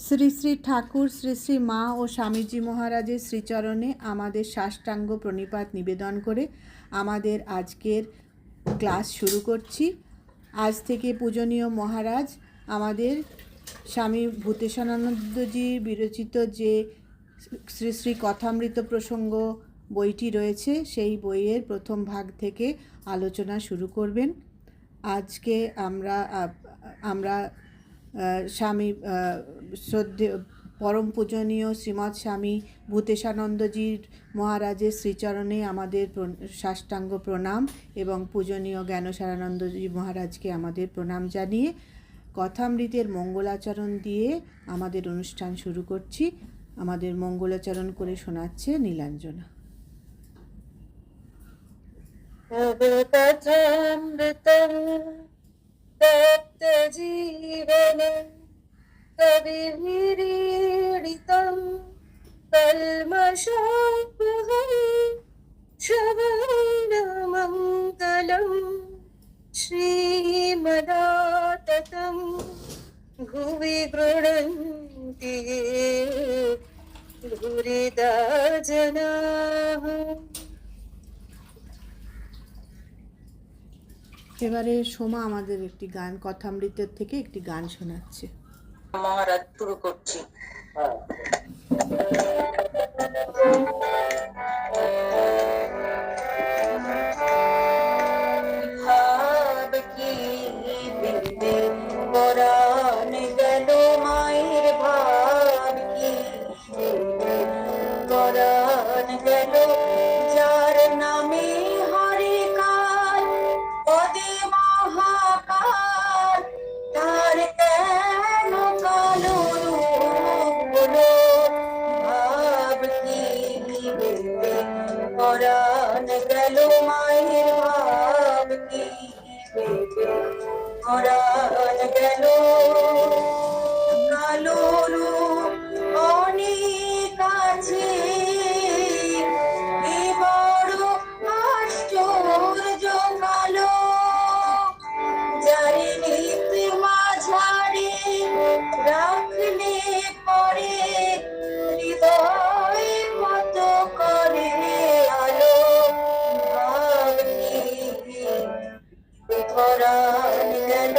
শ্রী শ্রী ঠাকুর শ্রী শ্রী মা ও স্বামীজি মহারাজের শ্রীচরণে আমাদের সাষ্টাঙ্গ প্রণিপাত নিবেদন করে আমাদের আজকের ক্লাস শুরু করছি। আজ থেকে পূজনীয় মহারাজ আমাদের স্বামী ভূতেশানন্দজি বিরচিত যে শ্রী শ্রী কথামৃত প্রসঙ্গ বইটি রয়েছে, সেই বইয়ের প্রথম ভাগ থেকে আলোচনা শুরু করবেন। আজকে আমরা স্বামী শ্রদ্ধেয় পরম পূজনীয় শ্রীমৎ স্বামী ভূতেশানন্দজির মহারাজের শ্রীচরণে আমাদের সাষ্টাঙ্গ প্রণাম এবং পূজনীয় জ্ঞানসারানন্দজি মহারাজকে আমাদের প্রণাম জানিয়ে কথামৃতের মঙ্গলাচরণ দিয়ে আমাদের অনুষ্ঠান শুরু করছি। আমাদের মঙ্গলাচরণ করে শোনাচ্ছে নীলাঞ্জনা। जीवनं कविभिरीडितं कल्मषापहं श्रवणमङ्गलं श्रीमदाततं भुवि गृह्णन्ति भूरिदा जनाः। এবারে সোমা আমাদের একটি গান কথামৃতের থেকে একটি গান শোনাচ্ছে। মহারাজ শুরু করছি। ভাব কি বিন্দে পরাণ গেল মায়ের, ভাব কি বিন্দে পরাণ গেল যার নামে হরি কাল পদে মহাকাল, তার কেন কালো রূপ হলো। ভাব কি বিন্দে পরাণ গেল মায়ের, ভাব কি বিন্দে পরাণ গেল কালো রূপ অনেক আছে, এ বড় আশ্চর্য কালো। যারে নিত মাঝারে রাখলে পরে হৃদয় কত করে আলো। ভাব কি পরাণ গেল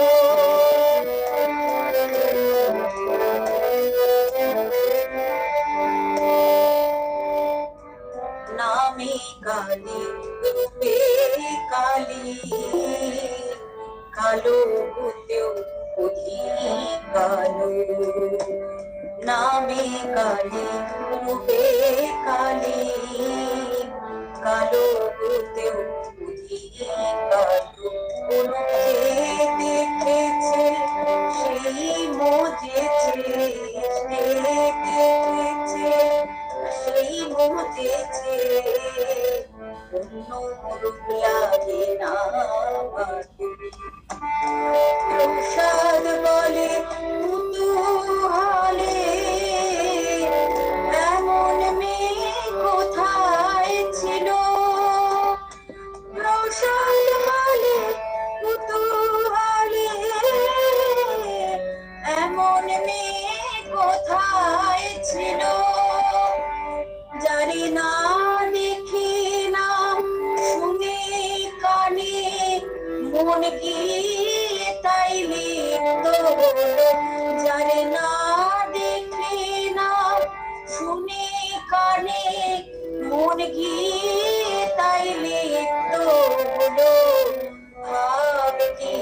নামে কালী রূপে কালী, কালো হতেও অধিক কালো। নামে কালী রূপে কালী, কালো হতেও অধিক কালো। কোনকে দেখেছে সেই মজেছে, সে দেখেছে সেই মজেছে, অন্য রূপ লাগে না। প্রসাদ বলে কুতূহলে এমন মেয়ে কোথায় ছিল। প্রসাদ বলে কুতূহলে এমন মেয়ে কোথায় ছিল। জানি না দেখি না শুনে কানে মন গিয়ে তাই লিপ্ত হলো। জানি না দেখি না শুনে কানে মন গিয়ে তাই লিপ্ত হলো। ভাব কি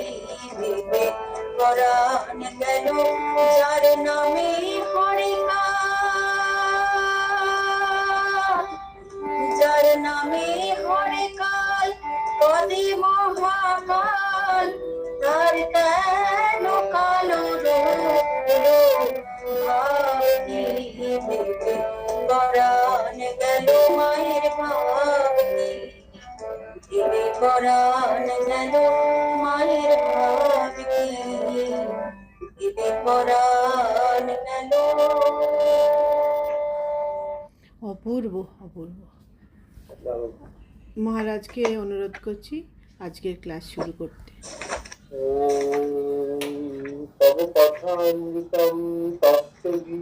ভেবে পরাণ গেল যার নামে হরি কাল, যার নামে হরে কাল পদে মহাকাল, তার কেন কালো রূপ হলো। ভাব কি ভেবে পরাণ গেল মায়ের, ভাব কি ভেবে পরাণ গেল মায়ের, ভাব কি ভেবে পরাণ গেল। অপূর্ব অপূর্ব। মহারাজকে অনুরোধ করছি আজকের ক্লাস শুরু করতে। তব কথামৃতম তত্ত্বগীতি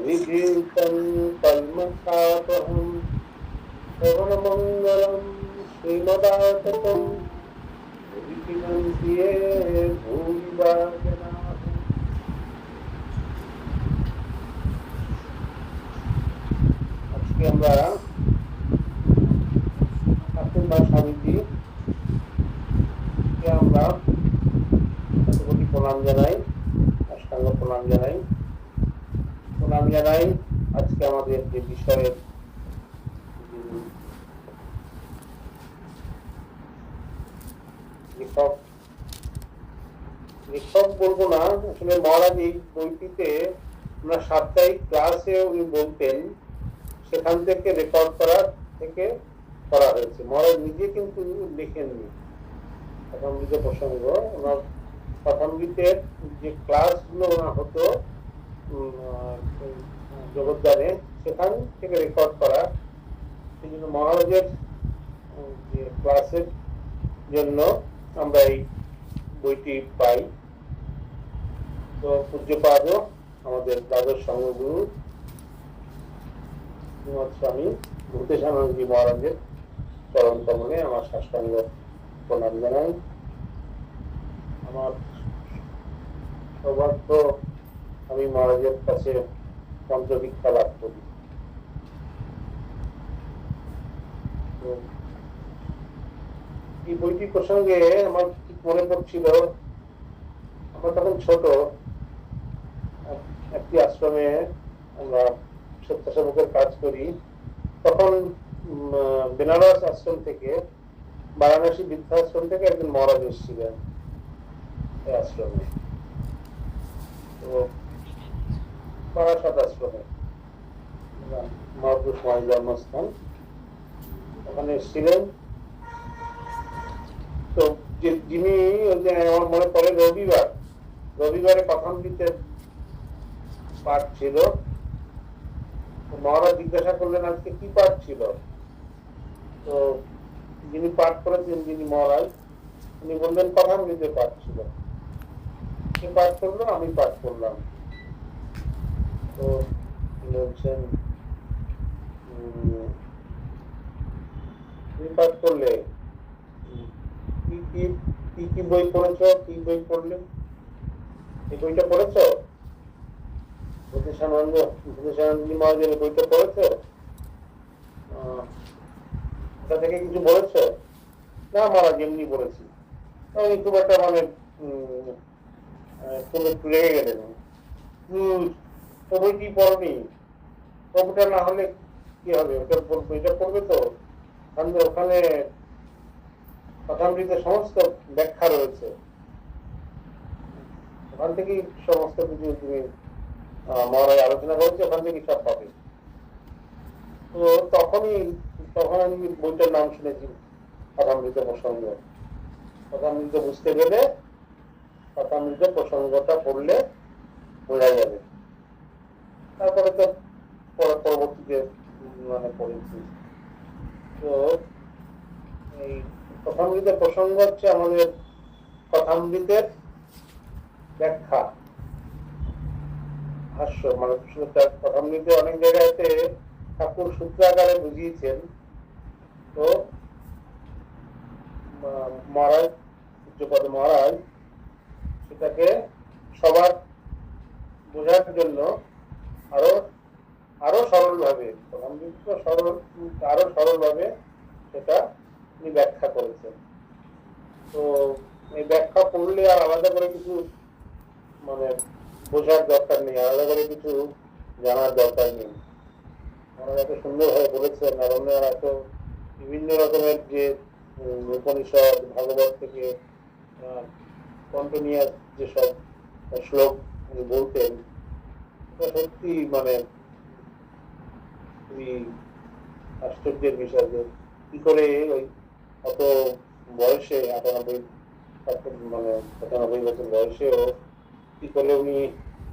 विजीतं कल्मषापहं श्रवणमङ्गलं श्रीमदाततं विचिन्त्य भूरिदा जनाः। আজকে আমরা ঠাকুর বা স্বামীজি আমরা কোটি প্রণাম জানাই, অষ্টাঙ্গ প্রণাম জানাই। আজকে আমাদের যে বিষয়ের লেখক বলবো না, আসলে মহারাজ এই বইটিতে আমরা সাপ্তাহিক ক্লাসে উনি বলতেন, সেখান থেকে রেকর্ড করা হয়েছে। মহারাজ নিজে কিন্তু লেখেননি কথামৃত প্রসঙ্গ। ওনার কথামৃতের যে ক্লাসগুলো ওনার হতো জগদ্দানে, সেখান থেকে রেকর্ড করা। সেই জন্য মহারাজের যে ক্লাসের জন্য আমরা এই বইটি পাই। তো পূজ্যপাদ আমাদের দ্বাদশ সংঘগুরু শ্রীমৎ স্বামী ভূতেশানন্দজি মহারাজের চরণ কমলে আমার সাষ্টাঙ্গ প্রণাম জানাই। আমার সৌভাগ্য, আমি মহারাজের কাছে পঞ্চদীক্ষা লাভ করি। এই বইটি প্রসঙ্গে আমার মনে পড়ছিল, আমরা তখন ছোট, একটি আশ্রমে আমরা স্বেচ্ছাসেবকের কাজ করি। তখন বেনারস আশ্রম থেকে, বারাণসী বৃদ্ধাশ্রম থেকে একজন মহারাজ এসেছিলেন এই আশ্রমে, তো বারাসাত আশ্রমে, মহাপুরুষ মহারাজ জন্মস্থান, ওখানে এসেছিলেন। তো যিনি, আমার মনে পড়ে রবিবারে কথামৃতের পাঠ ছিল। মহারাজ জিজ্ঞাসা করলেন আজকে কি পাঠ ছিল। তো যিনি পাঠ করেছেন, যিনি মহারাজ, উনি বললেন কথামৃতের পাঠ ছিল। কে পাঠ করলো? আমি পাঠ করলাম। তো বলছেন তুমি পাঠ করলে, কি বই পড়েছ? কি বই পড়লে? এই বইটা পড়েছ? ভূতেশানন্দজি মহারাজের বইটা পড়েছ? ওটা থেকে কিছু বলেছ? না মহারাজ, এমনি পড়েছি। আমি খুব একটা একটু লেগে গেলেন। তো বইটি পড়নি, ওটা না হলে কি হবে? এটা পড়বে তো। ওখানে কথামৃতের সমস্ত ব্যাখ্যা রয়েছে, ওখান থেকেই সমস্ত কিছু তুমি মহারাজ আলোচনা করেছে, ওখান থেকেই সব পাবে। তো তখন আমি বইটার নাম শুনেছি কথামৃত প্রসঙ্গ। কথামৃত বুঝতে গেলে কথামৃত প্রসঙ্গটা পড়লে বোঝা যাবে। তারপরে তো পরবর্তীতে পড়েছি। তো এই কথামৃতের প্রসঙ্গ হচ্ছে আমাদের কথামৃতের ব্যাখ্যা, ভাষ্য। কথামৃতে অনেক জায়গাতে ঠাকুর সূত্রাকারে বুঝিয়েছেন। তো মহারাজ সেটাকে সবার বোঝার জন্য আরো সরল ভাবে, আরো সরল ভাবে সেটা উনি ব্যাখ্যা করেছেন। তো এই ব্যাখ্যা পড়লে আর আলাদা করে কিছু বোঝার দরকার নেই, আলাদা করে কিছু জানার দরকার নেই। ওনারা এত সুন্দরভাবে বলেছেন, আর ওনারা এত বিভিন্ন রকমের যে উপনিষদ, ভাগবত থেকে কন্টিনিউয়াস যেসব শ্লোক উনি বলতেন, সত্যি খুবই আশ্চর্যের বিষয় যে কি করে ওই অত বয়সে, 95 বছর বয়সেও কি করে উনি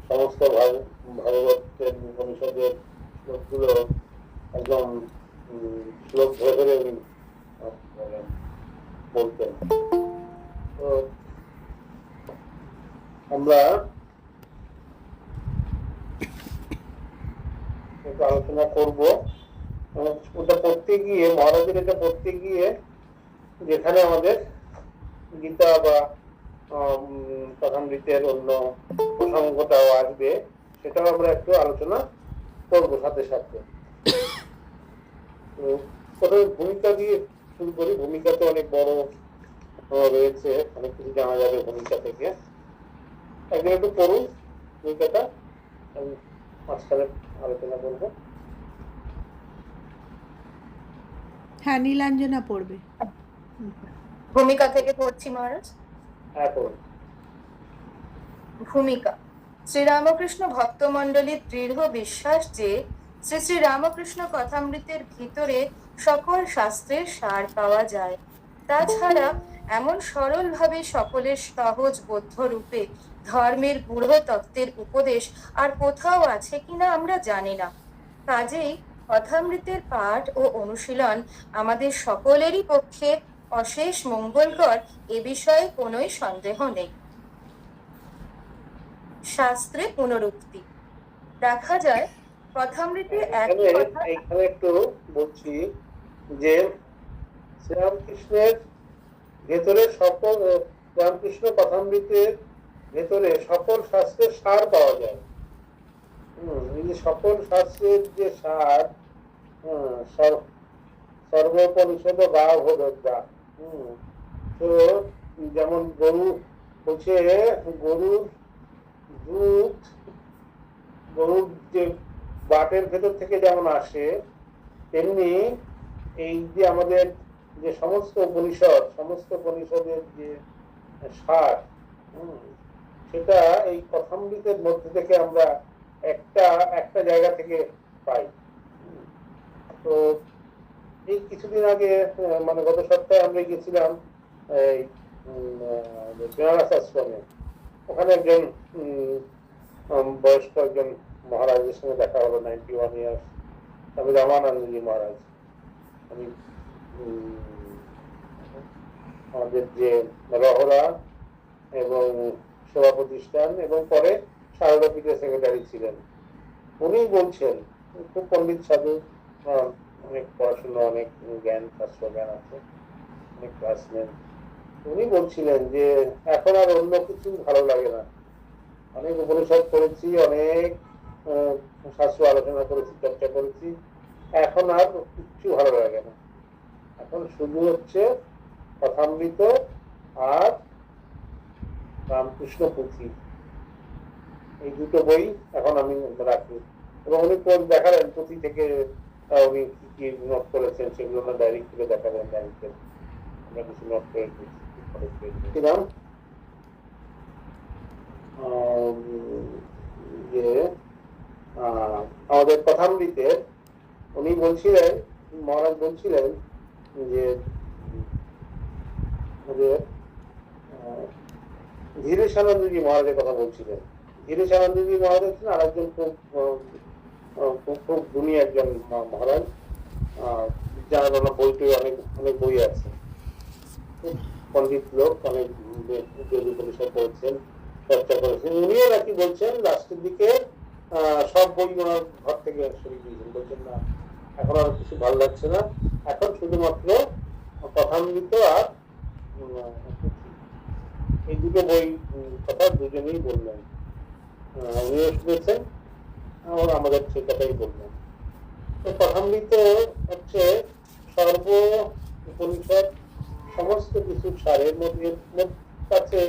সমস্ত ভাগবতের উপনিষদের শ্লোকগুলো একদম শ্লোক ধরে ধরে উনি বলতেন। তো আমরা একটু আলোচনা করব। ওটা পড়তে গিয়ে, মহারাজের এটা পড়তে গিয়ে যেখানে আমাদের গীতা বা কথামৃতের অন্য প্রসঙ্গটাও আসবে, সেটাও আমরা একটু আলোচনা করব সাথে সাথে। প্রথমে ভূমিকা দিয়ে শুরু করি। ভূমিকাতে অনেক বড় রয়েছে, অনেক কিছু জানা যাবে ভূমিকা থেকে। একদিন একটু পড়ুন ভূমিকাটা, আমি মাঝখানে আলোচনা করবো। হ্যাঁ, নীলাঞ্জনা পড়বে। ভূমিকা থেকে পড়ছি মহারাজ। হ্যাঁ, পড়ুন। ভূমিকা। শ্রীরামকৃষ্ণ ভক্তমণ্ডলীর দৃঢ় বিশ্বাস যে শ্রী শ্রী রামকৃষ্ণ কথামৃতের ভিতরে সকল শাস্ত্রের সার পাওয়া যায়। তাছাড়া এমন সরলভাবে সকলের সহজ বোধ্য রূপে ধর্মের গূঢ় তত্ত্বের উপদেশ আর কোথাও আছে কিনা আমরা জানি না। কাজেই কথামৃতের পাঠ ও অনুশীলন আমাদের সকলেরই পক্ষে অশেষ মঙ্গলকর, এ বিষয়ে কোনোই সন্দেহ নেই। শাস্ত্রে পুনরুক্তি। দেখা যায় কথামৃতে একই কথা। এখানে একটু বলছি যে শ্রীরামকৃষ্ণের ভেতরে সকল, রামকৃষ্ণ কথামৃতের ভেতরে সকল শাস্ত্রের সার পাওয়া যায়। এই যে সকল শাস্ত্রের যে সার, সর্বোপনিষদ গা ভোদা। তো যেমন গরু হচ্ছে, গরুর দুধ, গরুর যে বাটের ভেতর থেকে যেমন আসে, তেমনি এই যে আমাদের যে সমস্ত উপনিষদ, সমস্ত উপনিষদের যে সার, সেটা এই কথামৃতের মধ্যে থেকে আমরা একটা জায়গা থেকে পাই। তো এই কিছুদিন আগে, মানে গত সপ্তাহে আমরা গেছিলাম এই বেনারস আশ্রমে। ওখানে একজন বয়স্ক একজন মহারাজের সঙ্গে দেখা হলো, 91 ইয়ার্স, স্বামী রামানন্দজি মহারাজ। আমি আমাদের যে রহরা এবং সেবা প্রতিষ্ঠান এবং পরে সারদা পীঠের সেক্রেটারি ছিলেন, উনি বলছেন, খুব পণ্ডিত সাধু, অনেক পড়াশোনা, অনেক জ্ঞান, শাস্ত্র জ্ঞান আছে, অনেক ক্লাস নেন। উনি বলছিলেন যে এখন আর অন্য কিছু ভালো লাগে না। অনেক উপনিষদ করেছি, অনেক শাস্ত্র আলোচনা করেছি, চর্চা করেছি, এখন আর কিচ্ছু ভালো লাগে না। এখন শুধু হচ্ছে কথামৃত আর রামকৃষ্ণ পুঁথি, এই দুটো বই এখন আমি রাখি। এবং উনি দেখালেন পুঁথি থেকে উনি কি কি নোট করেছেন, সেগুলো না ডায়েরি থেকে দেখালেন। ডায়েরিতে আমরা কিছু নোট করে দিয়েছিলাম যে আমাদের কথামৃতে উনি বলছিলেন, মহারাজ বলছিলেন যে ধীরেশানন্দজি মহারাজের কথা বলছিলেন। ধীরেশানন্দজি মহারাজ হচ্ছেন আর একজন খুব গুণী একজন মহারাজ, যার বইটি অনেক বই আছে, খুব পণ্ডিত লোক, অনেক উপনিষদ পড়েছেন, চর্চা করেছেন। উনিও নাকি বলছেন লাস্টের দিকে সব বই ওনার ঘর থেকে সরিয়ে দিয়েছেন, বলছেন না এখন আর কিছু ভালো লাগছে না, এখন শুধুমাত্র কথামৃত আর এই দুটো বই কথা দুজনেই বললেন। উনিও শুনেছেন, আমাদের সেই কথাই বললেন। তো কথামৃত হচ্ছে সর্ব উপনিষদ সমস্ত কিছু সারের মধ্যে কাছে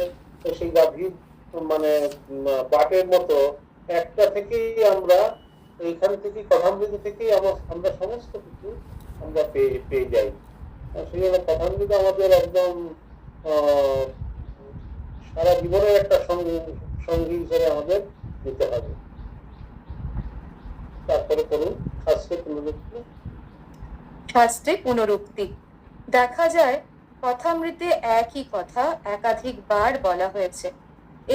সেই গাভীর, মানে বাটের মতো একটা থেকেই আমরা, এইখান থেকে কথামৃত থেকেই আমরা সমস্ত কিছু আমরা পেয়ে যাই। সেই জন্য কথামৃত আমাদের একদম সারা জীবনের একটা সঙ্গী হিসেবে আমাদের নিতে হবে। তারপরে করুন শাস্ত্রে পুনরুক্তি। শাস্ত্রে পুনরুক্তি। দেখা যায় কথামৃতে একই কথা একাধিকবার বলা হয়েছে।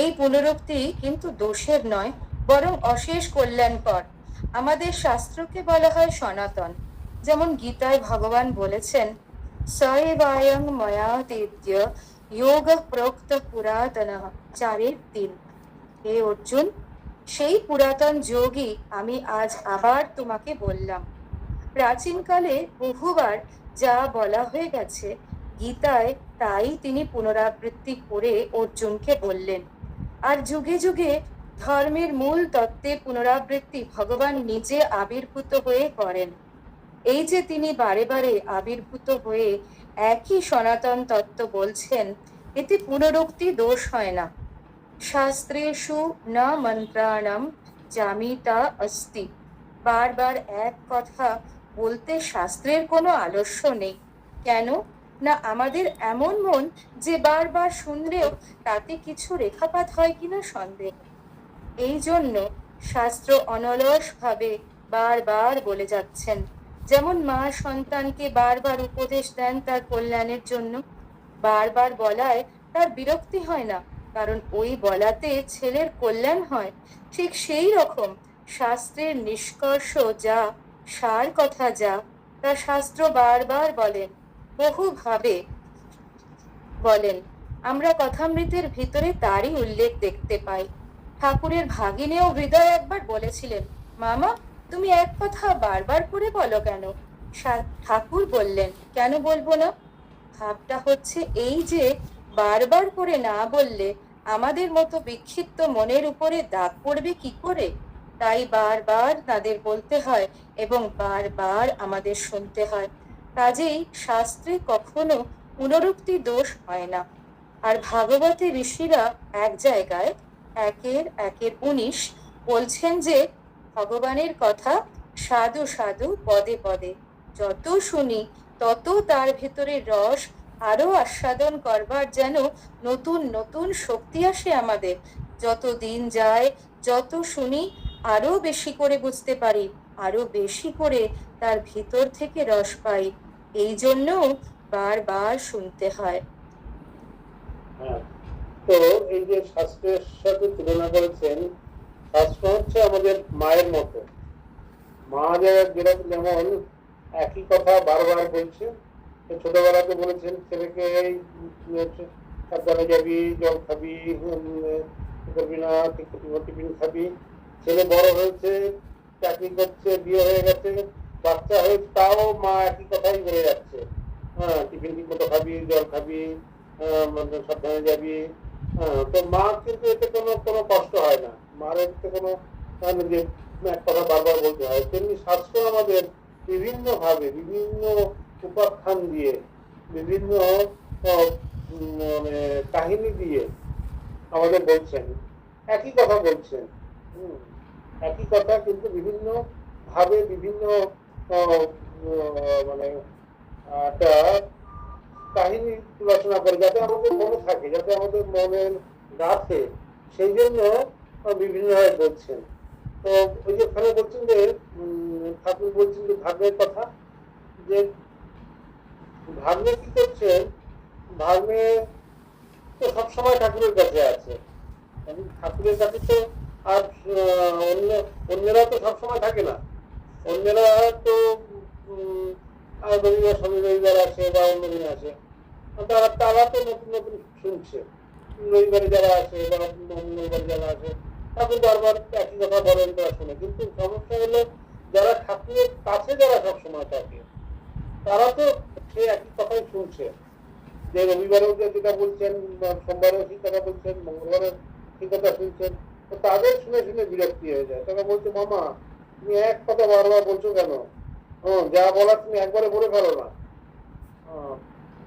এই পুনরুক্তি কিন্তু দোষের নয়, বরং অশেষ কল্যাণকর। আমাদের শাস্ত্রকে বলা হয় সনাতন। যেমন গীতায় ভগবান বলেছেন, সয়েবায়ং ময়া তেদ্য যোগ প্রোক্ত পুরাতনঃ চারের দিন। হে অর্জুন, সেই পুরাতন যোগই আমি আজ আবার তোমাকে বললাম। প্রাচীনকালে বহুবার যা বলা হয়ে গেছে গীতায়, তাই তিনি পুনরাবৃত্তি করে অর্জুনকে বললেন। আর যুগে যুগে ধর্মের মূল তত্ত্বের পুনরাবৃত্তি ভগবান নিজে আবির্ভূত হয়ে করেন। এই যে তিনি বারে বারে আবির্ভূত হয়ে একই সনাতন তত্ত্ব বলছেন, এতে পুনরুক্তি দোষ হয় না। শাস্ত্রেষু না মন্ত্রাণম জামিতা অস্তি। বারবার এক কথা বলতে শাস্ত্রের কোনো আলস্য নেই। কেন না, আমাদের এমন মন যে বারবার শুনলেও তাতে কিছু রেখাপাত হয় কিনা সন্দেহ। এই জন্য শাস্ত্র অনলসভাবে বারবার বলে যাচ্ছেন। যেমন মা সন্তানকে বারবার উপদেশ দেন তার কল্যাণের জন্য, বারবার বলায় তার বিরক্তি হয় না, কারণ ওই বলাতে ছেলের কল্যাণ হয়। ঠিক সেই রকম শাস্ত্রের নিষ্কর্ষ যা, সার কথা যা, তা শাস্ত্র বারবার বলেন, বহুভাবে বলেন। আমরা কথামৃতের ভিতরে তারই উল্লেখ দেখতে পাই। ঠাকুরের ভাগিনেও হৃদয় একবার বলেছিলেন, মামা তুমি এক কথা বারবার করে বলো কেন? ঠাকুর বললেন, কেন বলবো না? ভাবটা হচ্ছে এই যে বারবার করে না বললে আমাদের মতো বিক্ষিপ্ত মনের উপরে দাগ পড়বে কি করে, তাই বারবার তাদের বলতে হয় এবং বারবার আমাদের শুনতে হয়। কাজেই শাস্ত্রে কখনো পুনরুক্তি দোষ হয় না। আর ভাগবতী ঋষিরা এক জায়গায় 1:19 বলছেন যে ভগবানের কথা সাধু সাধু পদে পদে, যত শুনি তত তার ভেতরে রস আরো আস্বাদন করবার যেন নতুন নতুন শক্তি আসে আমাদের। যত দিন যায়, যত শুনি, আরো বেশি করে বুঝতে পারি, আরো বেশি করে তার ভিতর থেকে রস পাই। এই জন্য বারবার শুনতে হয়। তো এই যে শাস্ত্রের সাথে তুলনা করেছেন, শাস্ত্র হচ্ছে আমাদের মায়ের মতো। মা যেরকম যেমন একই কথা বারবার বলছে, ছোটবেলাতে বলেছেন ছেলেকে সাবধানে যাবি, জল খাবি, করবি না, টিফিন খাবি। ছেলে বড় হয়েছে, চাকরি করছে, বিয়ে হয়ে গেছে, বাচ্চা হয়েছে, তাও মা একই কথাই বলে যাচ্ছে। টিফিন ঠিক মতো খাবি, জল খাবি, সাবধানে যাবি। তো মা কিন্তু এতে কোনো কোনো কষ্ট হয় না, মার এতে কোনো যে এক কথা বারবার বলতে হয়। তেমনি শাস্ত্র আমাদের বিভিন্ন ভাবে, বিভিন্ন উপাখ্যান দিয়ে, বিভিন্ন মানে কাহিনী দিয়ে আমাদের বলছেন, একই কথা বলছেন। একই কথা কিন্তু বিভিন্ন ভাবে, বিভিন্ন মানে একটা কাহিনী রচনা করে, যাতে আমাদের মনে থাকে, যাতে আমাদের মনের গাছে, সেই জন্য বিভিন্নভাবে বলছেন। তো ওই যে ওখানে বলছেন যে ঠাকুর বলছেন যে ভাগ্নের কথা, যে ভাগ্নে কি করছেন, ভাগ্নে তো সবসময় ঠাকুরের কাছে আছে। ঠাকুরের কাছে তো আর অন্যরা তো সবসময় থাকে না। অন্যরা তো রবিবার শনি রবিবার আসে বা অন্য দিন আসে, তারা তো নতুন নতুন শুনছে। রবিবারে যারা আসে বা রবিবারে যারা আসে, ঠাকুর বারবার একই কথা বলেন, তারা শুনে। কিন্তু সমস্যা হলো যারা ঠাকুরের কাছে যারা সবসময় থাকে, তারা তো সে একই কথাই শুনছে। যে রবিবারেও যেটা বলছেন, সোমবারেও সেই কথা বলছেন, মঙ্গলবারেও সেই কথা শুনছেন, তো তাদের শুনে শুনে বিরক্তি হয়ে যায়। তারা বলছে, মামা তুমি এক কথা বারবার বলছো কেন? যা বলার তুমি একবারে বলে ফেলো না।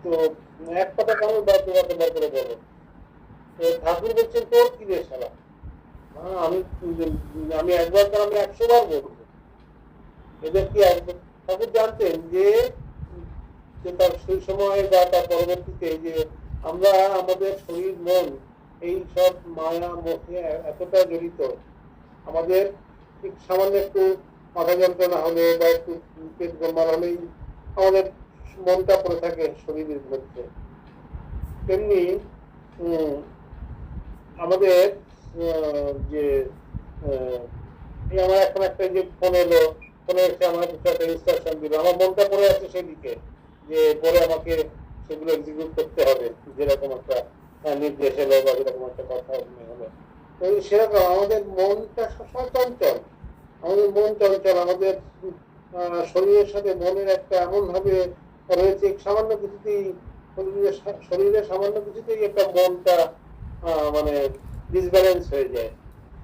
তো এক কথা কেন দুবার করে বলো? তো ঠাকুর বলছেন, তোর কি রে শালা, আমি একবার কেন, আমি 100 বার বলবো। এদের কি ঠাকুর জানতেন যে তার সেই সময় বা তার পরবর্তীতে যে আমরা আমাদের শরীর মন এই সব মায়া মোহে এতটা জড়িত, আমাদের ঠিক সামান্য একটু মাথা যন্ত্রণা হলে বা একটু পেট গোলমাল হলেই আমাদের মনটা পড়ে থাকে শরীরের মধ্যে। তেমনি আমাদের যে আমার এখন একটা যে ফোন এলো, ফোনে এসে আমার কিছু একটা ইনস্ট্রাকশন দিল, আমার মনটা পড়ে আছে সেদিকে, যে পরে আমাকে সেগুলো এক্সিকিউট করতে হবে, যেরকম একটা নির্দেশ এলো বা যেরকম একটা কথা হলো। তো সেরকম আমাদের মনটা মন চঞ্চল, আমাদের শরীরের সাথে মনের একটা এমন ভাবে রয়েছে, সামান্য কিছুতেই শরীরের সামান্য কিছুতেই একটা মনটা মানে ডিসব্যালেন্স হয়ে যায়।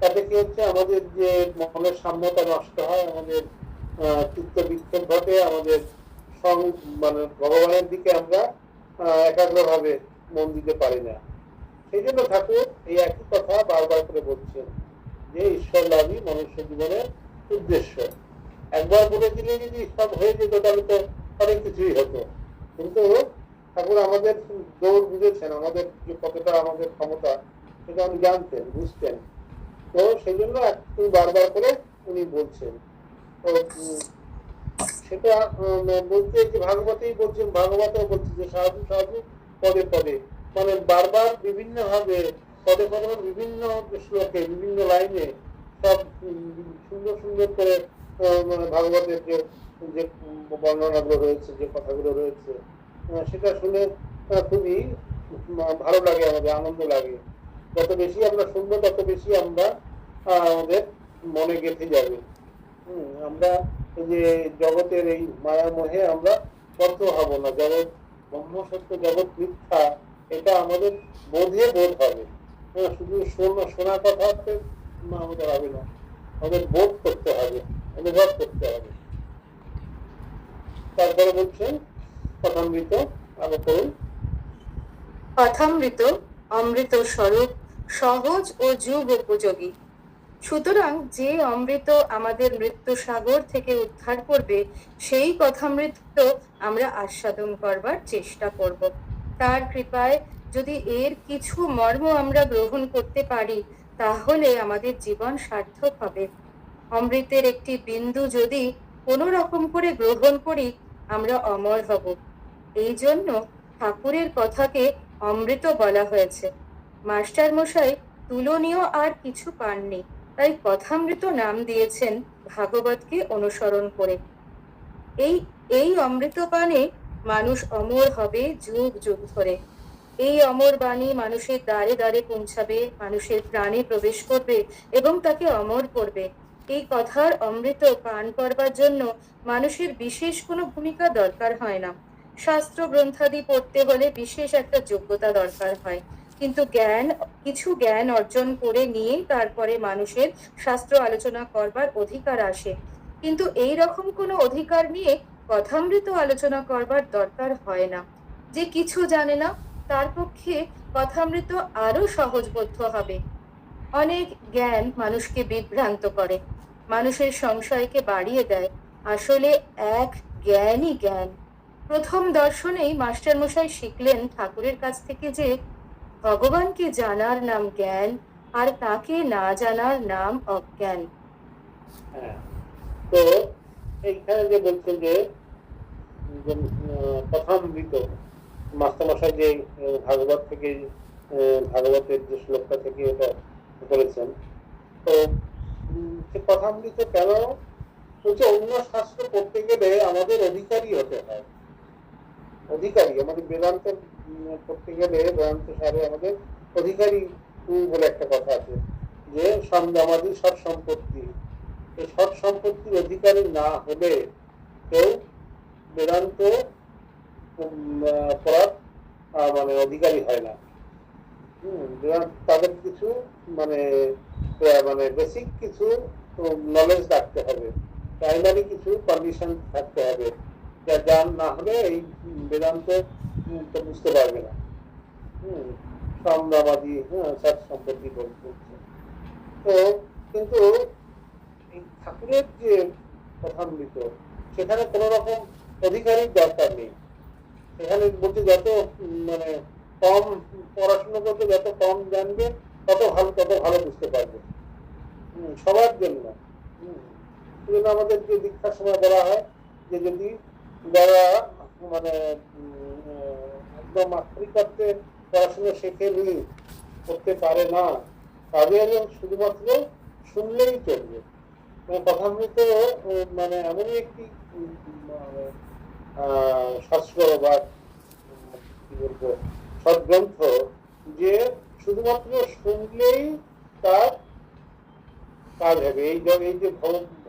তাতে কি হচ্ছে, আমাদের যে মনের সাম্যতা নষ্ট হয়, আমাদের চিত্ত বিক্ষেপ ঘটে, আমাদের মানে ভগবানের দিকে আমরা একাগ্রভাবে মন দিতে পারি না। সেই জন্য ঠাকুর এই একই কথা বারবার করে বলছেন যে ঈশ্বর লাভই মনুষ্য জীবনের উদ্দেশ্য। একবার বলে দিলে যদি সব হয়ে যেত তাহলে তো অনেক কিছুই হতো, কিন্তু ঠাকুর আমাদের দৌড় বুঝেছেন, আমাদের যে কতটা আমাদের ক্ষমতা সেটা উনি জানতেন, বুঝতেন। তো সেই জন্য বারবার করে উনি বলছেন। তো সেটা বলতে যে ভাগবতেই বলছেন, ভাগবতেও বলছে যে সাধু সাধু পদে পদে, মানে বারবার বিভিন্ন ভাবে পদে পদে বিভিন্ন শ্লোকে বিভিন্ন লাইনে সব সুন্দর সুন্দর করে মানে ভাগবতের যে বর্ণনাগুলো রয়েছে, যে কথাগুলো রয়েছে, সেটা শুনে খুবই ভালো লাগে, আমাদের আনন্দ লাগে। যত বেশি আমরা শুনবো তত বেশি আমরা আমাদের মনে গেঁথে যাবে। আমরা যে জগতের এই মায়া মোহে আমরা বদ্ধ হব না। জগৎ ব্রহ্ম সত্য, জগৎ মিথ্যা, এটা আমাদের বোধে বোধ হবে। শুধু শোনা কথাতে আমাদের হবে না, আমাদের বোধ করতে হবে, অনুভব করতে হবে। তারপরে বলছেন কথামৃত, আরো করুন। কথামৃত অমৃত স্বরূপ, সহজ ও যুগ উপযোগী। সুতরাং যে অমৃত আমাদের মৃত্যু সাগর থেকে উদ্ধার করবে, সেই কথামৃত আমরা আস্বাদন করবার চেষ্টা করব। তার কৃপায় যদি এর কিছু মর্ম আমরা গ্রহণ করতে পারি, তাহলে আমাদের জীবন সার্থক হবে। অমৃতের একটি বিন্দু যদি কোনো রকম করে গ্রহণ করি, আমরা অমর হব। এই জন্য ঠাকুরের কথাকে অমৃত বলা হয়েছে। মাস্টার মশাই তুলনীয় আর কিছু পাননি, তাই কথামৃত নাম দিয়েছেন ভাগবতকে অনুসরণ করে। এই অমৃত পানে মানুষ অমর হবে যুগ যুগ ধরে। এই অমর বাণী মানুষের দ্বারে দ্বারে পৌঁছাবে, মানুষের প্রাণে প্রবেশ করবে এবং তাকে অমর করবে। এই কথার অমৃত পান করবার জন্য মানুষের বিশেষ কোনো ভূমিকা দরকার হয় না। শাস্ত্র গ্রন্থাদি পড়তে হলে বিশেষ একটা যোগ্যতা দরকার হয়, কিন্তু কিছু জ্ঞান অর্জন করে নিয়ে তারপরে মানুষের শাস্ত্র আলোচনা করবার অধিকার আসে। কিন্তু এই রকম কোনো অধিকার নিয়ে কথামৃত আলোচনা করবার দরকার হয় না। যে কিছু জানে না তার পক্ষে কথামৃত আরো সহজবোধ্য হবে। অনেক জ্ঞান মানুষকে বিভ্রান্ত করে, মানুষের সংশয়কে বাড়িয়ে দেয়। আসলে এক জ্ঞানই জ্ঞান। প্রথম দর্শনেই মাস্টারমশাই শিখলেন ঠাকুরের কাছ থেকে যে ভগবানকে জানার নাম জ্ঞান, আর তাকে না জানার নাম অজ্ঞান। তো এইখানে যে বলছেন যে কথামৃত, মাস্টারমশাই যে ভাগবত থেকে, ভাগবতের যে শ্লোকটা থেকে এটা করেছেন, তো সে কথামৃত কেন বলছে? অন্য শাস্ত্র পড়তে গেলে আমাদের অধিকারী হতে হয়। অধিকারী, আমাদের বেদান্ত পড়তে গেলে বেদান্ত সারে আমাদের অধিকারী বলে একটা কথা আছে, যে আমাদের সৎ সম্পত্তি, এই সৎ সম্পত্তির অধিকারী না হলে কেউ বেদান্ত পড়ার মানে অধিকারী হয় না। তাদের কিছু মানে বেসিক কিছু নলেজ রাখতে হবে, প্রাইমারি কিছু কন্ডিশন থাকতে হবে, যা জান না হলে এই বেদান্ত বুঝতে পারবে না। সাম্যবাদী সৎ সম্পত্তি বলছে। তো কিন্তু এই ঠাকুরের যে কথামৃত, সেখানে কোন রকম অধিকারীর দরকার নেই। সেখানে বলতে যত মানে কম পড়াশোনা করতে, যত কম জানবে তত ভালো বুঝতে পারবে, সবার জন্য। আমাদের যে দীক্ষার সময় বলা হয় যে যদি যারা মানে একদম আক্ষরিকত্বে পড়াশোনা শেখে নি, করতে পারে না, তাদের শুধুমাত্র শুনলেই চলবে। কথামৃত মানে এমনই একটি শাস্ত্র বা কি বলবো সদ্গ্রন্থ, যে শুধুমাত্র শুনলেই তার কাজ হবে। এই যে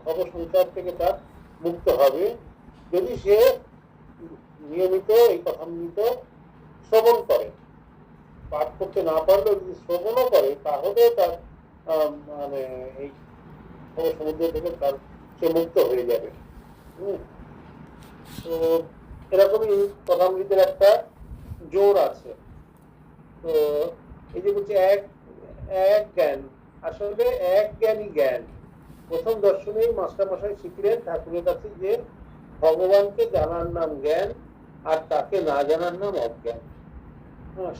ভব সংসার থেকে তার মুক্ত হবে যদি সে নিয়মিত এই কথামৃত শ্রবণ করে। পাঠ করতে না পারলেও যদি শ্রবণও করে তাহলে তার মানে এই সমুদ্র থেকে তার সে মুক্ত হয়ে যাবে। তো এরকমই কথামৃতের একটা জোর আছে। তো এই যে বলছে এক এক জ্ঞান, আসলে এক জ্ঞানই জ্ঞান। প্রথম দর্শনেই মাস্টারমশাই শিখলেন ঠাকুরের কাছে যে ভগবানকে জানার নাম জ্ঞান আর তাকে না জানার নাম অজ্ঞান।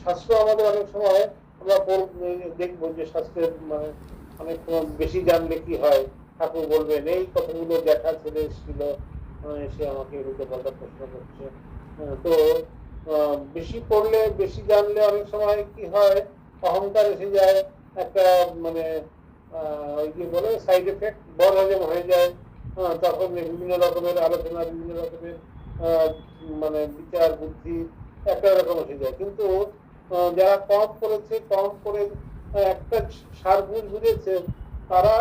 শাস্ত্র আমাদের অনেক সময় আমরা দেখবো যে শাস্ত্রের মানে অনেক বেশি জানলে কি হয়, ঠাকুর বলবেন এই কথাগুলো জ্যাঠা ছেলে এসেছিল, সে আমাকে উল্টো পাল্টা প্রশ্ন করছে। তো বেশি পড়লে বেশি জানলে অনেক সময় কি হয়, অহংকার এসে যায়, একটা মানে ওই যে বলে সাইড এফেক্ট, বড় হজম হয়ে যায়। তখন বিভিন্ন রকমের আলোচনা, বিভিন্ন রকমের মানে বিচার বুদ্ধি একটা রকম এসে যায়। কিন্তু যারা কম করেছে, কম করে একটা সার বুঝেছে, তারা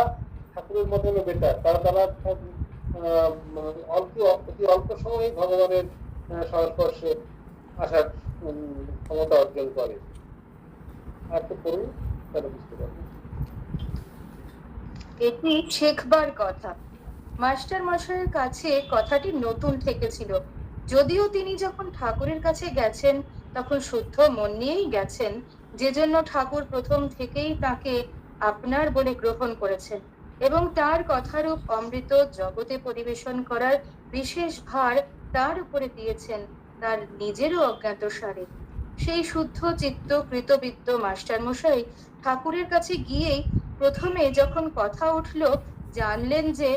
ঠাকুরের মতো বেটার। তারা অতি অল্প সময়ে ভগবানের সংস্পর্শে আসার ক্ষমতা অর্জন করে। আর তো করুন, তারা বুঝতে পারবে। এটি শেখবার কথা। মাস্টার মশাইয়ের কাছে কথাটি নতুন ঠেকেছিল, যদিও তিনি যখন ঠাকুরের কাছে গেছেন তখন শুদ্ধ মন নিয়েই গেছেন, যে জন্য ঠাকুর প্রথম থেকেই তাকে আপনার বলে গ্রহণ করেছেন এবং তার কথারূপ অমৃত জগতে পরিবেশন করার বিশেষ ভার তার উপরে দিয়েছেন তার নিজেরও অজ্ঞাতসারে। সেই শুদ্ধ চিত্ত কৃতবিদ্য মাস্টার মশাই ঠাকুরের কাছে গিয়েই প্রথমে যখন কথা উঠল, জানলেন যে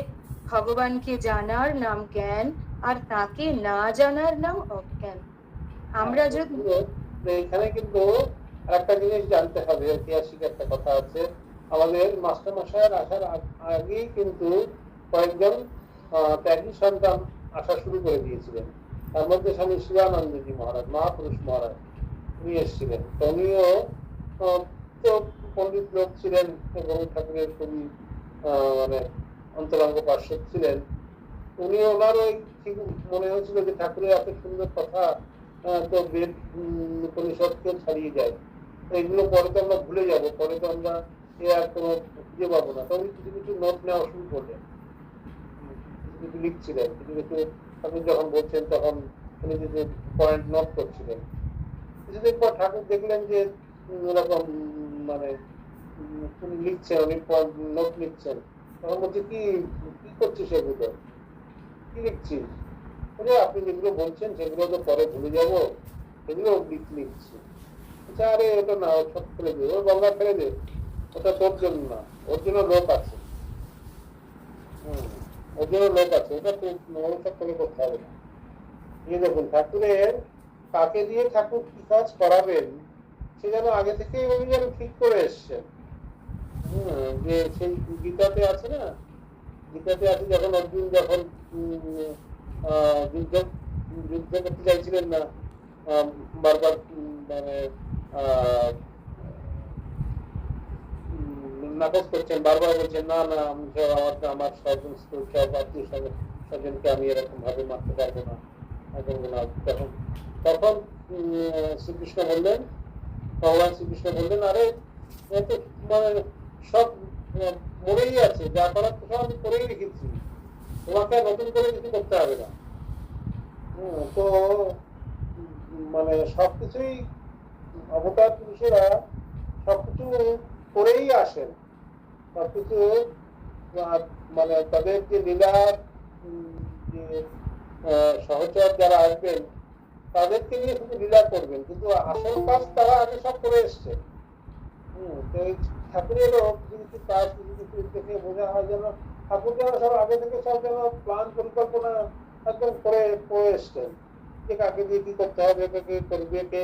ভগবানকে জানার নাম জ্ঞান আর তাকে না জানার নাম অজ্ঞান। আমরা যদি এখানে কিন্তু একটা জিনিস জানতে হবে, ঐতিহাসিক একটা কথা আছে। আমাদের মাস্টারমশাইয়ের আসার আগেই কিন্তু কয়েকজন ত্যাগী সন্তান আসা শুরু করে দিয়েছিলেন। তার মধ্যে স্বামী শিবানন্দজি মহারাজ, মহাপুরুষ মহারাজ, উনি এসেছিলেন। উনিও তো পণ্ডিত লোক ছিলেন এবং ঠাকুরের খুবই মানে অন্তরঙ্গ পার্শ্বদ ছিলেন। উনি ওনার ওই ঠিক মনে হয়েছিল যে ঠাকুরের এত সুন্দর কথা তো বেদ উপনিষদকে ছাড়িয়ে যায়, এগুলো পরে তো আমরা ভুলে যাবো, পরে তো আমরা এ আর কোনো খুঁজে পাবো না। তখন কিছু কিছু নোট নেওয়া শুরু করলেন, কিছু কিছু লিখছিলেন, কিছু কিছু ঠাকুর যখন বলছেন তখন উনি কিছু পয়েন্ট নোট করছিলেন। কিছুদিন পর ঠাকুর দেখলেন যে এরকম মানে উনি লিখছেন, উনি নোট লিখছেন। তখন বলছে কি কি করছিস, এগুলো কি লিখছিস? আপনি যেগুলো বলছেন সেগুলো তো পরে ভুলে যাবো, সেগুলো লিখছি। আরে ওটা না, সব ফেলে দে, ওর বাংলা ফেলে দে, ওটা তোর জন্য না, ওর জন্য লোক আছে। ওর জন্য লোক আছে, ওটা সব ফেলে করতে হবে না। এই দেখুন ঠাকুরের কাকে দিয়ে ঠাকুর কি কাজ করাবেন সে যেন আগে থেকে উনি যেন ঠিক করে এসছেন। যে সেই গীতাতে আছে না, গীতাতে আছে যখন অর্জুন যখন যুদ্ধ করতে চাইছিলেন না, বারবার মানে নাকচ করছেন, বারবার বলছেন না না আমার স্বজনকে আমি এরকম ভাবে মারতে পারবো না, তখন শ্রীকৃষ্ণ বললেন, ভগবান শ্রীকৃষ্ণ বললেন আরে মানে সব মরেই আছে, যা করার তো সব আমি করেই রেখেছি, তোমাকে নতুন করে কিছু করতে হবে না। তো মানে সবকিছুই অবতার পুরুষেরা সবকিছু করেই আসেন, সবকিছু মানে তাদের যে লীলার যে সহচর যারা আসবেন তাদেরকে নিয়ে শুধু লীলা করবেন, কিন্তু আসল কাজ তারা আগে সব করে এসছে। তো এই ঠাকুরেরও কিছু কিছু কাজ কিছু কিছু দেখে বোঝা হয় যেন ঠাকুর যেন সব আগে থেকে সব যেন প্ল্যান পরিকল্পনা একদম করে এসছেন, যে কাকে দিয়ে কি করতে হবে, কাকে করবে, কে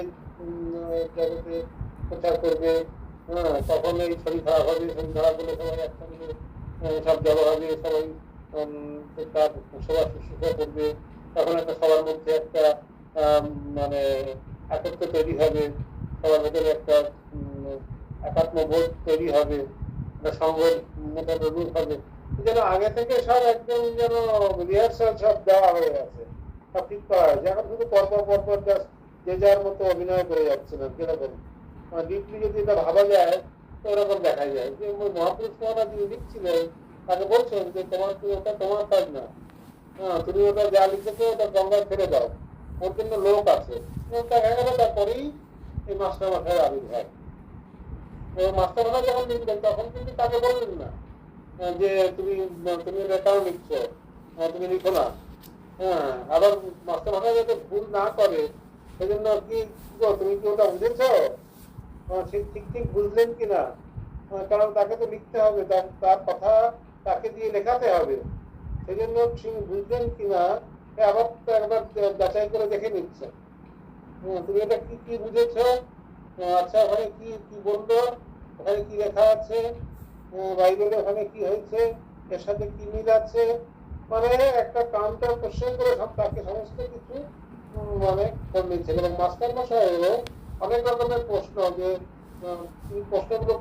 জগতে প্রচার করবে। তখন এই শরীর খারাপ হবে, শরীর খারাপ হলে সবাই একসঙ্গে সব জড়ো হবে, সবাই তার সবার শুশ্রূষা করবে, তখন একটা সবার মধ্যে একটা মানে একত্র তৈরি হবে, সবার ভেতরে একটা একাত্মবোধ তৈরি হবে। সঙ্গ মোটামুটি দূর হবে, যেন আগে থেকে সব একদম যেন রিহার্সাল সব দেওয়া হয়ে আছে, সব ঠিক করা হয়েছে। এখন শুধু পরপর পরপর জাস্ট যে যার মতো অভিনয় করে যাচ্ছে না, কিরকম ডিপলি যদি এটা ভাবা যায় তো ওরকম দেখা যায় যে মহাপুরুষ মহারাজ যিনি লিখছিলেন তাকে বলছেন যে ওটা তোমার কাজ না, তুমি ওটা যা লিখেছো ওটা গঙ্গায় ফেলে দাও, ওর জন্য লোক আছে। দেখা গেল তারপরেই এই মাস্টার মশাইয়ের আবির্ভাব। মাস্টার মশাই যখন লিখলেন তখন কিন্তু তাকে বললেন না যে তুমি তুমি লেখাও লিখছো, তুমি লিখো না। আবার মাস্টার মশাই যাতে ভুল না করে সেজন্য কি তুমি কি ওটা বুঝেছো, ঠিক ঠিক ঠিক বুঝলেন কিনা, কারণ তাকে তো লিখতে হবে, তার কথা তাকে দিয়ে লেখাতে হবে, সেই জন্য বুঝলেন কিনা আবার একবার যাচাই করে দেখে নিচ্ছে। তুমি এটা কি কি বুঝেছো, আচ্ছা ওখানে কি কি বললো, ওখানে কি লেখা আছে, বাইবেলে ওখানে কি হয়েছে, এর সাথে কি মিল আছে, মানে একটা কাউন্টার কোশ্চেন করে তাকে সমস্ত কিছু মানে করে নিচ্ছে। এবং মাস্টার মশাইও অনেক রকমের প্রশ্ন যে তিনি প্রশ্নগুলো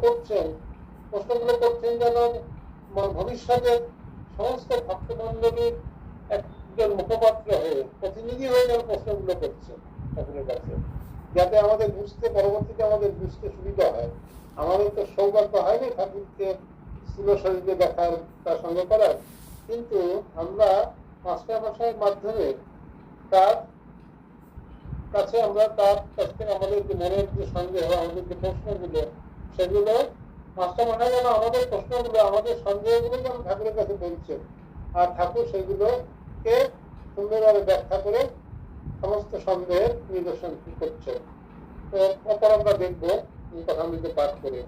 করছেন যেন ভবিষ্যতে সমস্ত ভক্তমন্ডলীর একজন মুখপাত্র হয়ে, প্রতিনিধি হয়ে যেন প্রশ্নগুলো করছে ঠাকুরের কাছে, যাতে আমাদের বুঝতে, পরবর্তীতে আমাদের বুঝতে সুবিধা হয়। আমাদের তো সৌভাগ্য হয়নি ঠাকুরকে স্থূল শরীরে দেখার, তার সঙ্গে করার, কিন্তু আমরা মাস্টার মশাইয়ের মাধ্যমে তার কাছে, আমরা তার কাছ থেকে আমাদের যে মনের যে সন্দেহ, আমাদের যে প্রশ্নগুলো, সেগুলো মাস্টার মশাই যেন আমাদের প্রশ্নগুলো, আমাদের সন্দেহগুলো যেন ঠাকুরের কাছে বলছেন, আর ঠাকুর সেগুলোকে সুন্দরভাবে ব্যাখ্যা করে সমস্ত সন্দেহের নিদর্শন করছে। তো অপর আমরা দেখবো কথামৃত পাঠ করে।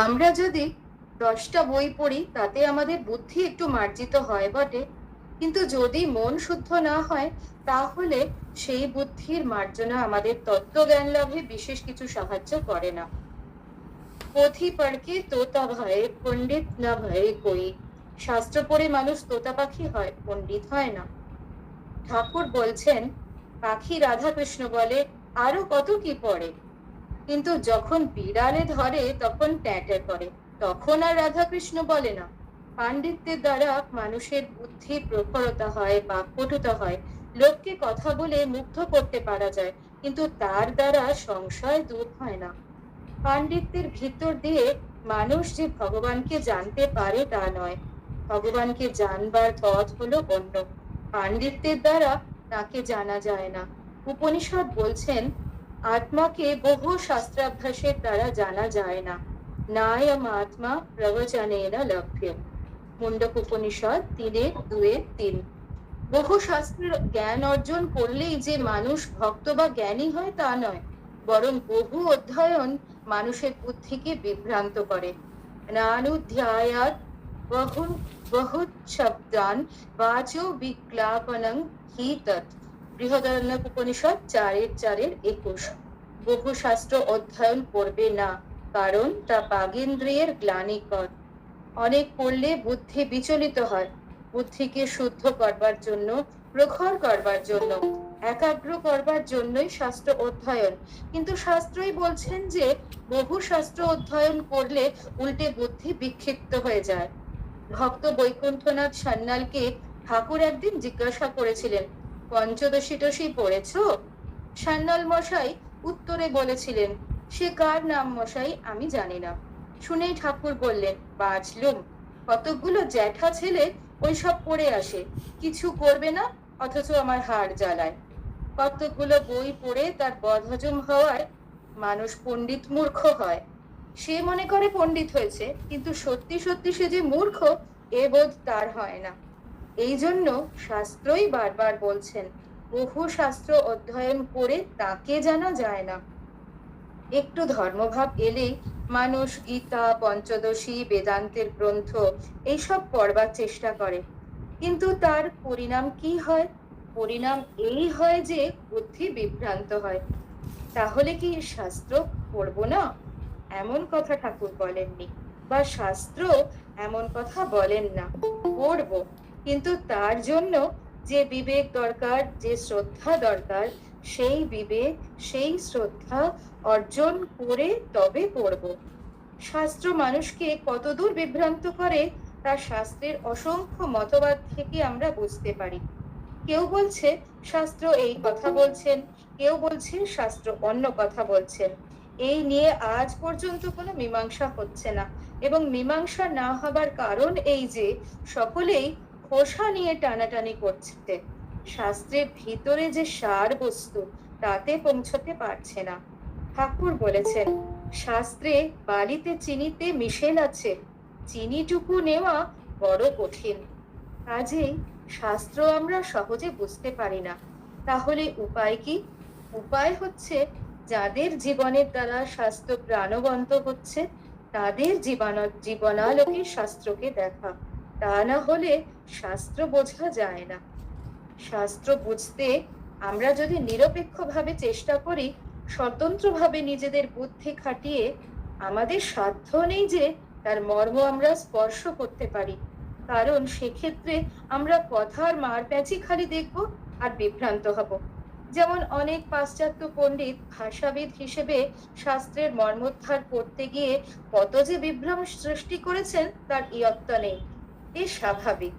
আমরা যদি 10টা বই পড়ি তাতে আমাদের বুদ্ধি একটু মার্জিত হয় বটে, কিন্তু যদি মন শুদ্ধ না হয় তাহলে সেই বুদ্ধির মার্জনা আমাদের তত্ত্বজ্ঞান লাভে বিশেষ কিছু সাহায্য করে না। পোথি পড়কে তোতা ভয়ে পণ্ডিত না ভয়ে কই, শাস্ত্র পড়ে মানুষ তোতা পাখি হয়, পণ্ডিত হয় না। ঠাকুর বলছেন পাখি রাধাকৃষ্ণ বলে, আরো কত কি পড়ে, কিন্তু যখন বিড়ালে ধরে তখন ট্যাঁটে করে, তখন আর রাধাকৃষ্ণ বলে না। পাণ্ডিত্যের দ্বারা মানুষের বুদ্ধি প্রখরতা হয়, বাক্পটুতা হয়, লোককে কথা বলে মুগ্ধ করতে পারা যায়, কিন্তু তার দ্বারা সংশয় দূর হয় না। পাণ্ডিত্যের ভিতর দিয়ে মানুষ যে ভগবানকে জানতে পারে তা নয়, ভগবানকে জানবার পথ হলো অন্য, পাণ্ডিত্যের দ্বারা তাকে জানা যায় না। উপনিষদ বলছেন আত্মাকে বহু শাস্ত্রাভ্যাসের দ্বারা জানা যায় না, নায়ম আত্মা প্রবচনেনা লভ্য। মুন্ডক উপনিষদ 3:2-3। বহু শাস্ত্রের জ্ঞান অর্জন করলেই যে মানুষ ভক্ত বা জ্ঞানী হয় তা নয়, বরং বহু অধ্যয়ন মানুষের বুদ্ধিকে বিভ্রান্ত করে। নানুধ্যায়াৎ বহুত শব্দান বাচো বিক্লাপনং হি তৎ। বৃহদারণ্যক উপনিষদ 4:4-21। বহু শাস্ত্র অধ্যয়ন করবে না, কারণ তা বাগেন্দ্রিয়ের গ্লানিকর। অনেক পড়লে বুদ্ধি বিচলিত হয়। বুদ্ধিকে শুদ্ধ করবার জন্য, প্রখর করবার জন্য, একাগ্র করবার জন্যই শাস্ত্র অধ্যয়ন, কিন্তু শাস্ত্রই বলছেন যে বহু শাস্ত্র অধ্যয়ন করলে উল্টে বুদ্ধি বিক্ষিপ্ত হয়ে যায়। ভক্ত বৈকুণ্ঠনাথ সান্যালকে ঠাকুর একদিন জিজ্ঞাসা করেছিলেন, পঞ্চদশী টসী পড়েছ? সান্যাল মশাই উত্তরে বলেছিলেন, সে কার নাম মশাই, আমি জানি না। শুনেই ঠাকুর বললেন, বাঁচলুম, কতগুলো জ্যাঠা ছেলে ওইসব পড়ে আসে, কিছু করবে না, অথচ আমার হাড় জ্বালায়। কতগুলো বই পড়ে তার বদহজম হওয়ায় মানুষ পণ্ডিত মূর্খ হয়। সে মনে করে পণ্ডিত হয়েছে, কিন্তু সত্যি সত্যি সে যে মূর্খ এ বোধ তার হয় না। এই জন্য শাস্ত্রই বারবার বলছেন বহু শাস্ত্র অধ্যয়ন করে তাকে জানা যায় না। একটু ধর্মভাব এলেই মানুষ গীতা, পঞ্চদশী, বেদান্তের গ্রন্থ এইসব পড়বার চেষ্টা করে, কিন্তু তার পরিণাম কি হয়? পরিণাম এই হয় যে বুদ্ধি বিভ্রান্ত হয়। তাহলে কি শাস্ত্র পড়বো না? এমন কথা ঠাকুর বলেননি, বা শাস্ত্র এমন কথা বলেন না, পড়বো, কিন্তু তার জন্য যে বিবেক দরকার, যে শ্রদ্ধা দরকার, সেই বিবেক, সেই শ্রদ্ধা অর্জন করে তবে পড়ব। শাস্ত্র মানুষকে কতদূর বিভ্রান্ত করে তা শাস্ত্রের অসংখ্য মতবাদ থেকে আমরা বুঝতে পারি। কেউ বলছে শাস্ত্র এই কথা বলছেন, কেউ বলছে শাস্ত্র অন্য কথা বলছেন। এই নিয়ে আজ পর্যন্ত কোনো মীমাংসা হচ্ছে না, এবং মীমাংসা না হবার কারণ এই যে সকলেই খোসা নিয়ে টানাটানি করছে, শাস্ত্রের ভিতরে যে সার বস্তু তাতে পৌঁছতে পারছে না। ঠাকুর বলেছেন, শাস্ত্রে বালিতে চিনিতে মিশেল আছে, চিনিটুকু নেওয়া বড় কঠিন। কাজেই শাস্ত্র আমরা সহজে বুঝতে পারি না। তাহলে উপায় কি? উপায় হচ্ছে যাদের জীবনের দ্বারা শাস্ত্র প্রাণবন্ত হচ্ছে তাদের জীবনালোকে শাস্ত্রকে দেখা। তা না হলে শাস্ত্র বোঝা যায় না। শাস্ত্র বুঝতে আমরা যদি নিরপেক্ষভাবে চেষ্টা করি, স্বতন্ত্রভাবে নিজেদের বুদ্ধি খাটিয়ে, আমাদের সাধ্য নেই যে তার মর্ম আমরা স্পর্শ করতে পারি। কারণ সেক্ষেত্রে আমরা কথার মারপ্যাঁচি খালি দেখব আর বিভ্রান্ত হব। যেমন অনেক পাশ্চাত্য পণ্ডিত ভাষাবিদ হিসেবে শাস্ত্রের মর্মোদ্ধার করতে গিয়ে কত যে বিভ্রম সৃষ্টি করেছেন তার ইয়ত্তা নেই। এ স্বাভাবিক,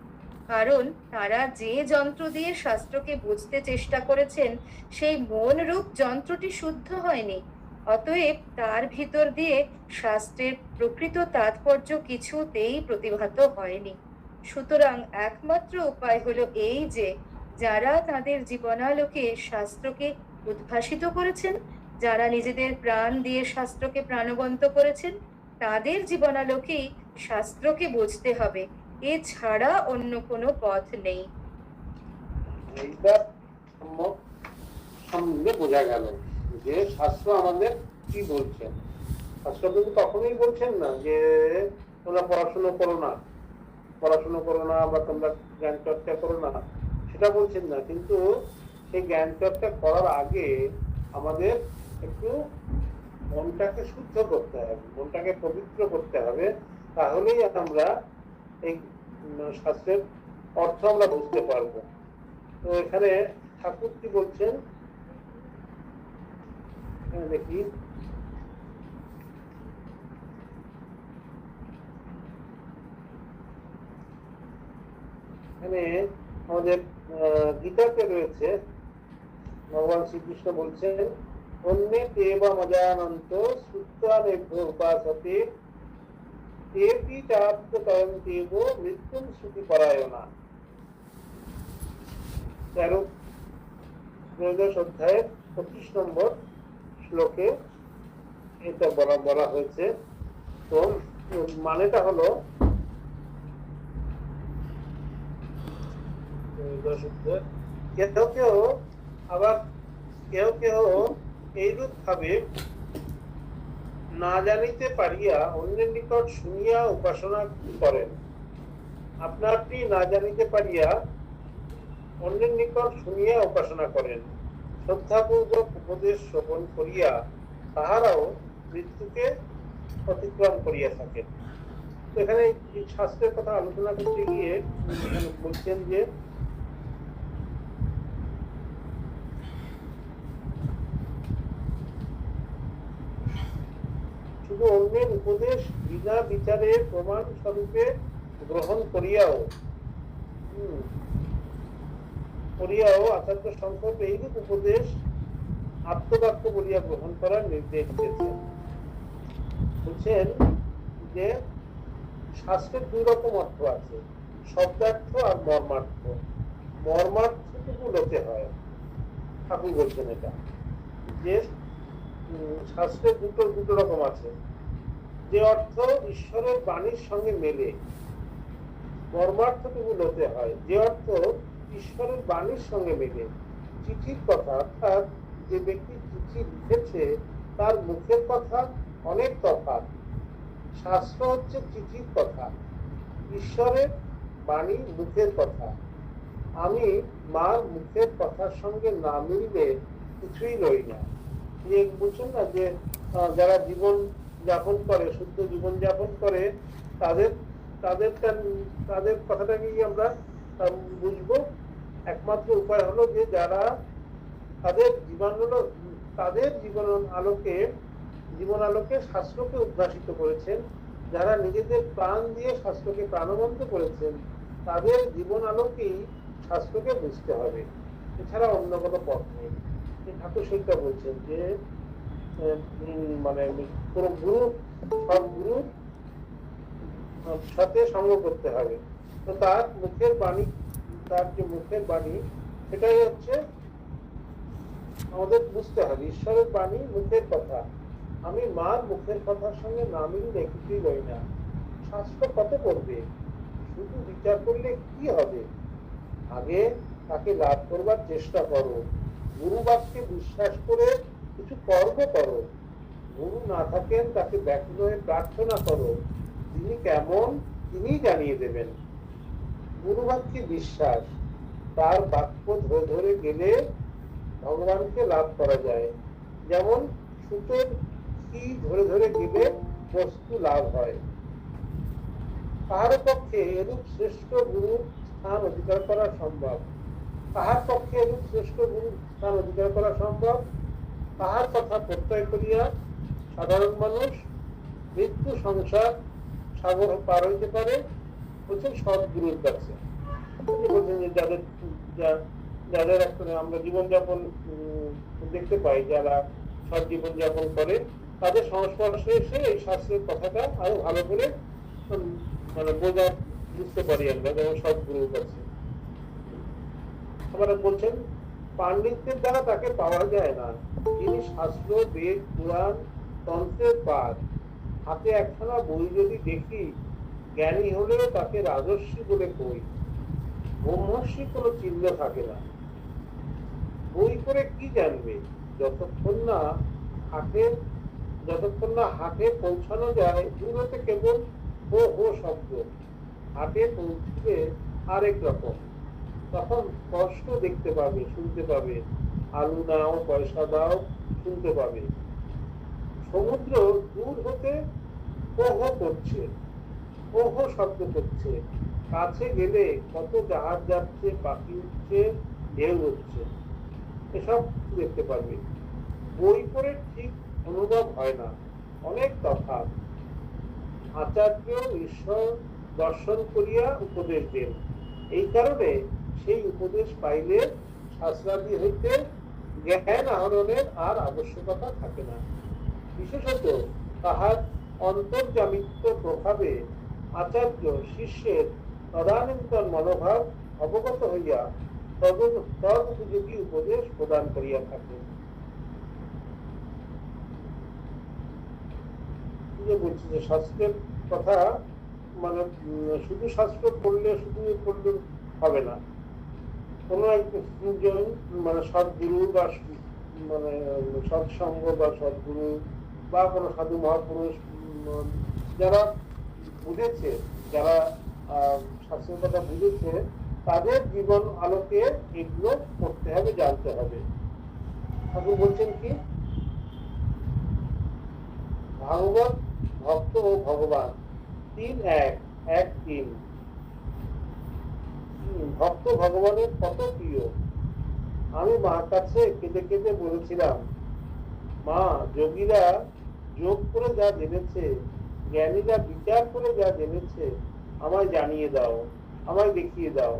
কারণ তারা যে যন্ত্র দিয়ে শাস্ত্রকে বুঝতে চেষ্টা করেছেন সেই মন রূপ যন্ত্রটি শুদ্ধ হয়নি। অতএব তার ভিতর দিয়ে শাস্ত্রের প্রকৃত তাৎপর্য কিছুতেই প্রতিভাত হয়নি। সুতরাং একমাত্র উপায় হলো এই যে যারা তাদের জীবনালোকে শাস্ত্রকে উদ্ভাসিত করেছেন, যারা নিজেদের প্রাণ দিয়ে শাস্ত্রকে প্রাণবন্ত করেছেন, তাদের জীবনালোকেই শাস্ত্রকে বুঝতে হবে। এছাড়া অন্য কোনো পথ নেই। এইটা সম্বন্ধে বোঝা গেল যে শাস্ত্র আমাদের কি বলছেন। শাস্ত্র কিন্তু কখনোই বলছেন না যে তোমরা পড়াশুনো করো না বা তোমরা জ্ঞান চর্চা করো না, সেটা বলছেন না। কিন্তু সেই জ্ঞান চর্চা করার আগে আমাদের একটু মনটাকে শুদ্ধ করতে হবে, মনটাকে পবিত্র করতে হবে। তাহলেই আমরা এই শাস্ত্রের অর্থ আমরা বুঝতে পারবো। তো এখানে ঠাকুর কি বলছেন দেখি। এখানে আমাদের গীতাতে রয়েছে, ভগবান শ্রীকৃষ্ণ বলছেন, অন্যে দেব মজানন্ত শ্রুত্বা নেভ্য উপাসতে তেপি চাপ্তকয়ং দেব মৃত্যুম শ্রুতি পরায়ণা। 13 অধ্যায়ের 25 নম্বর শ্লোকে এটা বলা হয়েছে। তো মানেটা হলো কেউ কেউ এইরূপ ভাবে না জানিতে পারিয়া অন্যের নিকট শুনিয়া উপাসনা করেন। আপনারটি না জানিতে পারিয়া অন্যের নিকট শুনিয়া উপাসনা করেন, শ্রদ্ধাপূর্বক উপদেশ শ্রবণ করিয়া তাহারাও মৃত্যুকে অতিক্রম করিয়া থাকেন। এখানে শাস্ত্রের কথা আলোচনা করতে গিয়ে বলছেন যে শুধু অন্যের উপদেশ বিনা বিচারে প্রমাণ স্বরূপে গ্রহণ করিয়াও আচার্য শঙ্কর এইরূপ উপদেশ আত্মবাক্য বলিয়া গ্রহণ করার নির্দেশ দিয়েছেন। বলছেন যে শাস্ত্রের দুই রকম অর্থ আছে, শব্দার্থ আর মর্মার্থ। মর্মার্থটুকু লোকে হয়, ঠাকুর বলছেন এটা, যে শাস্ত্রের দুটো রকম আছে। যে অর্থ ঈশ্বরের বাণীর সঙ্গে মেলে, মর্মার্থটুকু লোকে হয়। যে অর্থ ঈশ্বরের বাণীর সঙ্গে মেলে, চিঠির কথা, অর্থাৎ যে ব্যক্তি চিঠি লিখেছে তার মুখের কথা অনেক তফাৎ। শাস্ত্র হচ্ছে চিঠির কথা, ঈশ্বরের বাণী মুখের কথা। আমি মার মুখের কথার সঙ্গে না মিললে কিছুই রই না। বলছেন না যে যারা জীবন যাপন করে, শুদ্ধ জীবন যাপন করে, তাদের কথাটাকেই আমরা বুঝবো। একমাত্র উপায় হলো যে যারা তাদের জীবন আলোকে শাস্ত্রকে উদ্ভাসিত করেছেন। যারা নিজেদের প্রাণ দিয়ে শাস্ত্রকে প্রাণবন্ত করেছেন, তাদের জীবন আলোকেই শাস্ত্রকে বুঝতে হবে, এছাড়া অন্য কোনো পথ নেই। ঠাকুর সেইটা বলছেন যে মানে কোন গুরু, সব গুরুর সাথে সঙ্গ করতে হবে। তো তার যে মুখের বাণী, সেটাই হচ্ছে আমাদের বুঝতে হবে। ঈশ্বরের বাণী মুখের কথা। আমি মার মুখের কথার সঙ্গে না মিললে কিছুই বই না। শাস্ত্র কত করবে, শুধু বিচার করলে কি হবে? আগে তাকে লাভ করবার চেষ্টা করো, গুরু বাক্যে বিশ্বাস করে কিছু কর্ম করো। গুরু না থাকেন, তাকে ব্যাকুল হয়ে প্রার্থনা করো, তিনি কেমন তিনি জানিয়ে দেবেন। গুরু বাক্যে বিশ্বাস, তার বাক্য ধরে ধরে গেলে ভগবানকে লাভ করা যায়। যেমন সুতোর কি ধরে ধরে গেলে বস্তু লাভ হয়। কাহার পক্ষে এরূপ শ্রেষ্ঠ গুরু স্থান অধিকার করা সম্ভব? কাহার পক্ষে এরূপ শ্রেষ্ঠ গুরু স্থান অধিকার করা সম্ভব? কাহার কথা প্রত্যয় করিয়া সাধারণ মানুষ মৃত্যু সংসার সাগর পার হইতে পারে? বলছেন সদ্গুরুর কাছে। বলছেন যে যাদের আমরা জীবনযাপন দেখতে পাই, যারা সৎ জীবনযাপন করে, তাদের সংস্পর্শে এসে এই শাস্ত্রের কথাটা আরো ভালো করে মানে বুঝতে পারি আমরা, যেমন সদ্গুরুর কাছে। আবার বলছেন পাণ্ডিত্যের দ্বারা তাকে পাওয়া যায় না, যিনি শাস্ত্র, বেদ, পুরাণ, তন্ত্রের পাঠ। হাতে একখানা বই যদি দেখি, জ্ঞানী হলেও তাকে রাজস্বী বলে কই, ব্রহ্মর্ষি কোনো চিহ্ন থাকে না। বই করে কি জানবে? যতক্ষণ না হাটে পৌঁছানো যায়, দূরতে কেবল হো হো শব্দ। হাটে পৌঁছবে আরেক রকম, তখন স্পষ্ট দেখতে পাবে, শুনতে পাবে। আলু নাও, পয়সা দাও, শুনতে পাবে। সমুদ্র দূর হতে হো হো করছে, হো হো শব্দ করছে। কাছে গেলে কত জাহাজ যাচ্ছে, পাখি উঠছে, ঢেউ হচ্ছে, এসব দেখতে পারবে। বই পড়ে ঠিক অনুভব হয় না, অনেক তফাৎ। আচার্য ঈশ্বর দর্শন করিয়া উপদেশ দেন, এই কারণে সেই উপদেশ পাইলে শাস্ত্রাদি হইতে জ্ঞান আহরণের আর আবশ্যকতা থাকে না। বিশেষত তাহার অন্তর্যামিত্ব প্রভাবে আচার্য শিষ্যের তদানীন্তন মনোভাব অবগত হইয়া তদ উপযোগী উপদেশ প্রদান করিয়া থাকে। বলছি যে শাস্ত্রের কথা মানে শুধু শাস্ত্র পড়লে হবে না। কোনো একজন মানে সদ্গুরু বা মানে সৎসঙ্গ বা সদ্গুরু বা কোনো সাধু মহাপুরুষ যারা বুঝেছে, যারা শাস্ত্রের কথা বুঝেছে, তাদের জীবন আলোকে এগুলো করতে হবে, জানতে হবে। ঠাকুর বলছেন কি, ভাগবত, ভক্ত ও ভগবান 3:1:3। ভক্ত ভগবানের কত প্রিয়। আমি মার কাছে কেঁদে কেঁদে বলেছিলাম, মা, যোগীরা যোগ করে যা জেনেছে, জ্ঞানীরা বিচার করে যা জেনেছে, আমায় জানিয়ে দাও, আমায় দেখিয়ে দাও।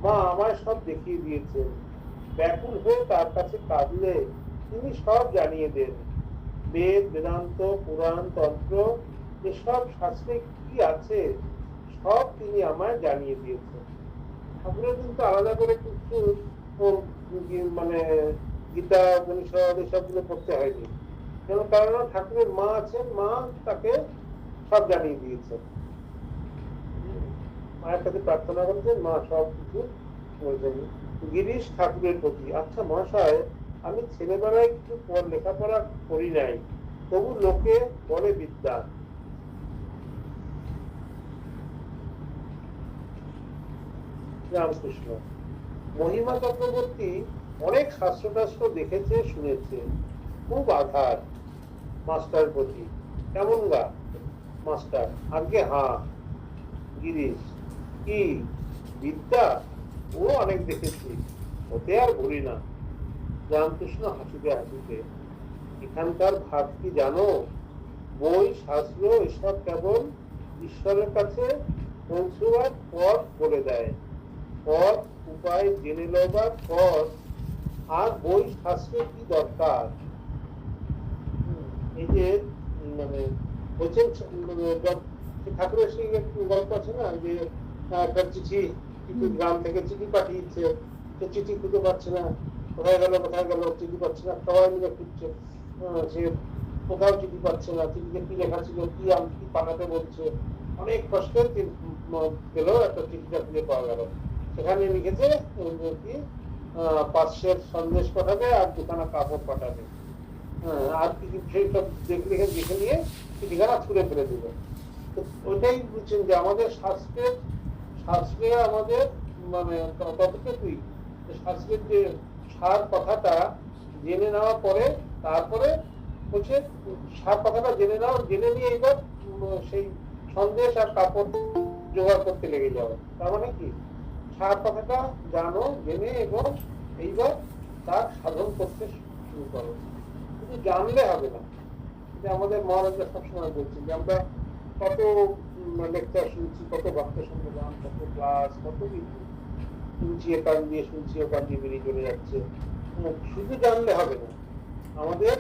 মা আমায় সব দেখিয়ে দিয়েছেন। ব্যাকুল হয়ে তার কাছে কাঁদলে তিনি সব জানিয়ে দেন। বেদ, বেদান্ত, পুরাণ, তন্ত্র, এসব শাস্ত্রে কি আছে সব তিনি আমায় জানিয়ে দিয়েছেন। ঠাকুরের কিন্তু আলাদা করে কিছু মানে গীতা, উপনিষদ এসবগুলো পড়তে হয়নি। কারণ ঠাকুরের মা আছেন, মা তাকে সব জানিয়ে দিয়েছেন। মায়ের কাছে প্রার্থনা করছেন, মা সব কিছু বলছেন। গিরিশ ঠাকুরের প্রতি, আচ্ছা মহাশয়, আমি ছেলেবেলায় কিছু লেখাপড়া করি নাই, তবু লোকে বলে বিদ্যা। রামকৃষ্ণ। মহিমা চক্রবর্তী অনেক শাস্ত্র দেখেছে, শুনেছে, খুব আধার মাস্টার প্রতি। কেমন গা মাস্টার? আগে হ্যাঁ। গিরিশ, কি বিদ্যা? ও অনেক দেখেছি, ওতে আর ভুলি না। রামকৃষ্ণ হাসিতে হাসিতে, এখানকার ভাব কি জানো? বই শাস্ত্র এসব কেবল ঈশ্বরের কাছে পৌঁছবার পথ বলে দেয়। পথ উপায় জেনে লবার পথ, আর বই শাস্ত্রের কি দরকার? এই যে মানে বলছেন ঠাকুরের সেই একটু গল্প আছে না, যে একটা চিঠি গ্রাম থেকে চিঠি পাঠিয়েছে, সে চিঠি খুঁজে পাচ্ছে না, কোথায় গেল চিঠি পাচ্ছে না, সবাই মিলে খুঁজছে, সে কোথাও চিঠি পাচ্ছে না, চিঠিতে কি লেখা ছিল, কি কি পাঠাতে বলছে, অনেক কষ্টের পেল, একটা চিঠিটা খুঁজে পাওয়া গেল। সেখানে লিখেছে কি 500 সন্দেশ পাঠাবে আর 2খানা কাপড় পাঠাবে, আর কি সেইসব দেখে নিয়ে চিঠিখানা ছুঁড়ে ফেলে দিল। তো ওইটাই বুঝছেন যে আমাদের শাস্ত্রে আমাদের মানে কতটুকুই শাস্ত্রের যে সার কথাটা জেনে নেওয়ার পরে, তারপরে হচ্ছে সার কথাটা জেনে নিয়ে এইবার সেই সন্দেশ আর কাপড় জোগাড় করতে লেগে যাওয়া। তার মানে কি, সার কথাটা জানো, জেনে এবং এইবার তার সাধন করতে শুরু করো। শুধু জানলে হবে না। আমাদের মহারাজা সবসময় বলছেন যে আমরা কত লেকচার শুনছি, কত ভক্ত সম্মেলন, কত ক্লাস, কত কিছু শুনছি, একান দিয়ে শুনছি, ওখান দিয়ে বেরিয়ে চলে যাচ্ছে। শুধু জানলে হবে না, আমাদের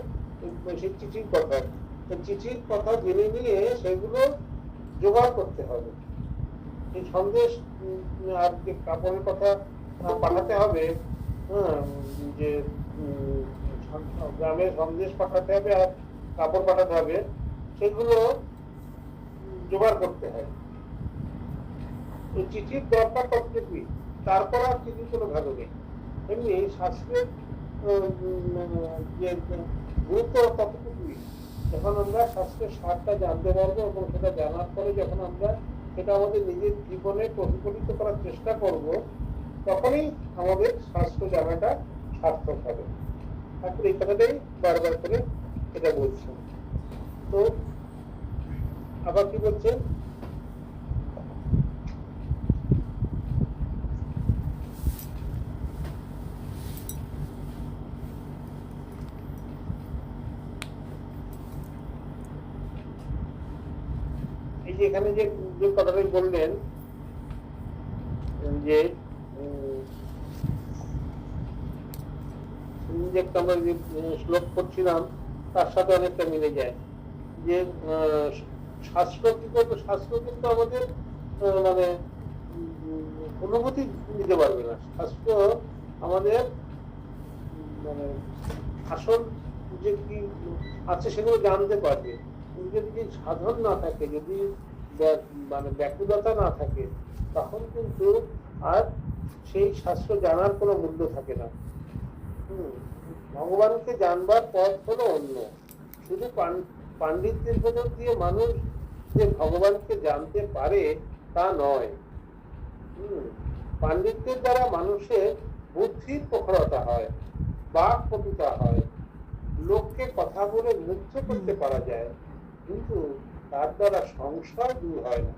সেই চিঠির কথা জেনে নিয়ে সেগুলো জোগাড় করতে হবে। এই সন্দেশ আর যে কাপড়ের কথা পাঠাতে হবে, যে গ্রামে সন্দেশ পাঠাতে হবে আর কাপড় পাঠাতে হবে, সেগুলো জোগাড় করতে হয়। চিঠির দরকার কতটুকুই, তারপর আর চিঠির কোনো ভালো নেই। এমনি শাস্ত্রের যে গুরুত্ব ততটুকুই। যখন আমরা শাস্ত্রের সারটা জানতে পারবো এবং সেটা জানার পরে যখন আমরা সেটা আমাদের নিজের জীবনে প্রতিফলিত করার চেষ্টা করব, তখনই আমাদের শাস্ত্র জানাটা সার্থক হবে। ঠাকুর এই কথাটাই বারবার করে এটা বলছেন। তো আবার কি বলছেন, এই যে এখানে যে কথাটাই বললেন যে আমরা যে শ্লোক করছিলাম তার সাথে অনেকটা মিলে যায়, যে শাস্ত্র কি করবে, শাস্ত্র কিন্তু আমাদের মানে অনুভূতি দিতে পারবে না। শাস্ত্র আমাদের মানে আসল যে কি আছে সেগুলো জানতে পারবে। যদি সাধন না থাকে, যদি মানে ব্যাকুলতা না থাকে, তখন কিন্তু আর সেই শাস্ত্র জানার কোনো মূল্য থাকে না। ভগবানকে জানবার পথ হলো অন্য। শুধু পাণ্ডিত্যের ভেতর দিয়ে মানুষ যে ভগবানকে জানতে পারে তা নয়। পাণ্ডিত্যের দ্বারা মানুষের বুদ্ধির প্রখরতা হয়, বাক পটুতা হয়, লোককে কথা বলে মুগ্ধ করতে পারা যায়, কিন্তু তার দ্বারা সংশয় দূর হয় না।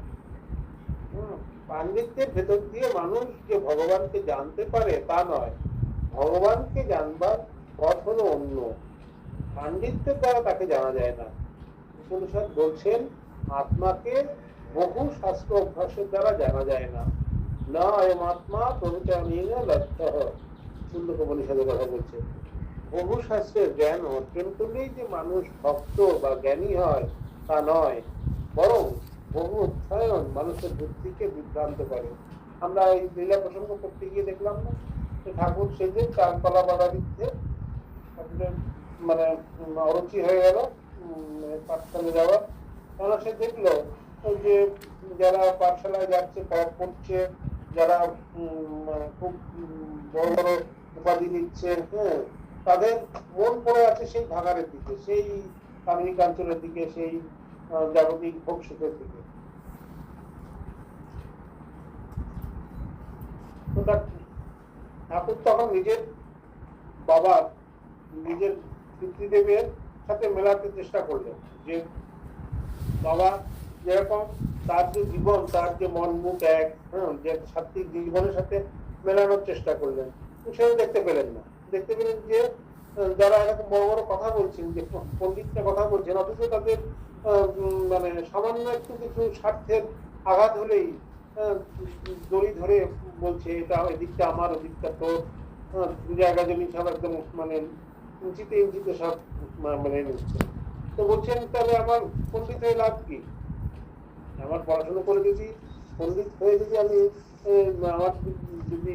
পাণ্ডিত্যের ভেতর দিয়ে মানুষ যে ভগবানকে জানতে পারে তা নয়, ভগবানকে জানবার পথ হলো অন্য। পাণ্ডিত্যের দ্বারা তাকে জানা যায় না। উপনিষদ বলছেন, আত্মাকে বহু শাস্ত্র অভ্যাসের দ্বারা জানা যায় না। না এম আত্মা প্রবচনেন লব্ধঃ। সুন্দর উপনিষদের কথা বলছে। বহু শাস্ত্রের জ্ঞান অর্জন করলেই যে মানুষ ভক্ত বা জ্ঞানী হয় তা নয়, বরং বহু অধ্যয়ন মানুষের বুদ্ধিকে বিভ্রান্ত করে। আমরা এই লীলা প্রসঙ্গ করতে গিয়ে দেখলাম না, ঠাকুর সেদিন চারতলা বাধা দিচ্ছে, মানে অরুচি হয়ে গেল পাঠশালে যাওয়া। কেন সে দেখলো যে যারা পাঠশালায় যাচ্ছে, পড়ছে, যারা খুব বড় বড় উপাধি নিচ্ছে, তাদের মন পড়ে আছে সেই ভাগাড়ের দিকে, সেই কামিনী কাঞ্চনের দিকে, সেই জাগতিক ভোগ সুখের দিকে। ঠাকুর তখন নিজের বাবার, নিজের পিতৃদেবের সাথে মেলাতে চেষ্টা করলেন, যে বাবা যেরকম তার যে জীবন, তার যে মন মুখ এক, যে সাত্বিক জীবনের সাথে মেলানোর চেষ্টা করলেন, সেটা দেখতে পেলেন না। দেখতে পেলেন যে যারা এরকম বড় বড় কথা বলছেন, যে পণ্ডিতরা কথা বলছেন, অথচ তাদের মানে সামান্য একটু কিছু স্বার্থের আঘাত হলেই দড়ি ধরে বলছে এটা এদিকটা আমার, ওদিকটা তোর, জায়গা জমি সব একদম মানে ইঞ্চিতে ইঞ্চিতে সব মানে নিচ্ছে। তো বলছেন তাহলে আমার পণ্ডিত হয়ে লাভ কি? আমার পড়াশোনা করে যদি পণ্ডিত হয়ে যদি আমি আমার যদি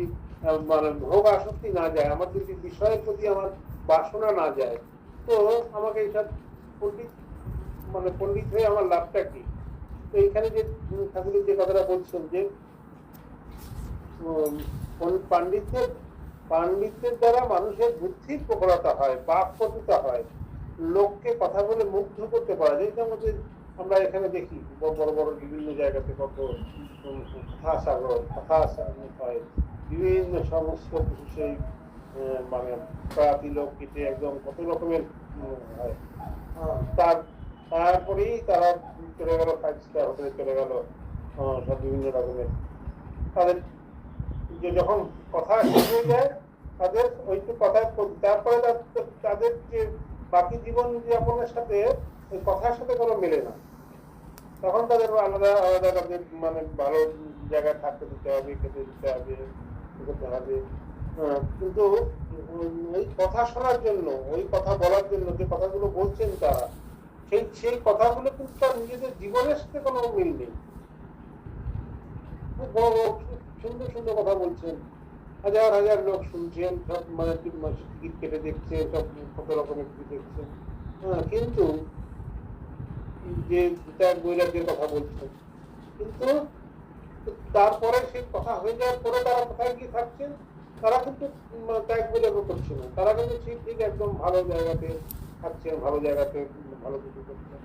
মানে ভোগ আসক্তি না যায়, আমার যদি বিষয়ের প্রতি আমার বাসনা না যায়, তো আমাকে এইসব পণ্ডিত মানে পণ্ডিত হয়ে আমার লাভটা কি? তো এইখানে যে ঠাকুরের যে কথাটা বলছেন যে পাণ্ডিত্যের দ্বারা মানুষের বুদ্ধির প্রখরতা হয়, বাকপটুতা হয়, লোককে কথা বলে মুগ্ধ করতে পারা যায়। যেটা আমাদের আমরা এখানে দেখি বড় বড় বিভিন্ন জায়গাতে কত কথা হয়, বিভিন্ন সমস্ত সেই মানে প্রয়াতি লোক কেটে একদম কত রকমের হয়। তারপরেই তারা চলে গেল 5 স্টার হোটেলে, চলে গেল সব বিভিন্ন রকমের। তাদের যে যখন কথা শেষ হয়ে যায়, তাদের ওই কথা, তারপরে তাদের যে বাকি জীবন যাপনের সাথে ওই কথার সাথে কোনো মেলে না। তখন তাদের আলাদা আলাদা তাদের মানে ভালো জায়গায় থাকতে দিতে হবে, খেতে দিতে হবে, করতে হবে। কিন্তু ওই কথা শোনার জন্য, ওই কথা বলার জন্য যে কথাগুলো বলছেন তারা, সেই কথাগুলো কিন্তু তার নিজেদের জীবনের সাথে কোনো মিল নেই। খুব বড় সুন্দর সুন্দর কথা বলছেন, হাজার হাজার লোক শুনছেন, সব মানে টিকিট কেটে দেখছে, সব কত রকমের কিছু দেখছেন, কিন্তু যে ত্যাগ বৈরাগ্যের কথা বলছেন, কিন্তু তারপরে সেই কথা হয়ে যাওয়ার পরে তারা কোথায় গিয়ে থাকছেন? তারা কিন্তু ত্যাগ বৈরাগ্য করছে না, তারা কিন্তু ঠিক একদম ভালো জায়গাতে থাকছেন, ভালো জায়গাতে ভালো কিছু করছেন।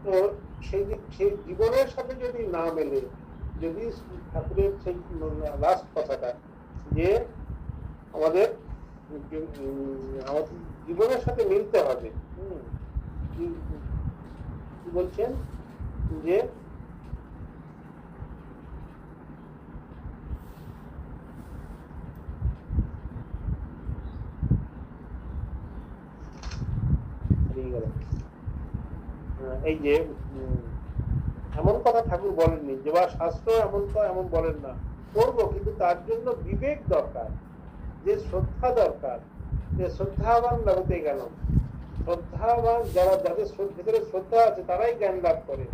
তো সেই জীবনের সাথে যদি না মেলে, যদি ঠাকুরের সেই লাস্ট কথাটা যে আমাদের জীবনের সাথে মিলতে হবে, কি বলছেন যে এই যে এমন কথা ঠাকুর বলেননি, যে বা শাস্ত্র এমন বলেন না, করবো, কিন্তু তার জন্য বিবেক দরকার, যে শ্রদ্ধা দরকার, যে শ্রদ্ধাবান লাগতে গেল, শ্রদ্ধাবান যাদের ভিতরে শ্রদ্ধা আছে তারাই জ্ঞান লাভ করে।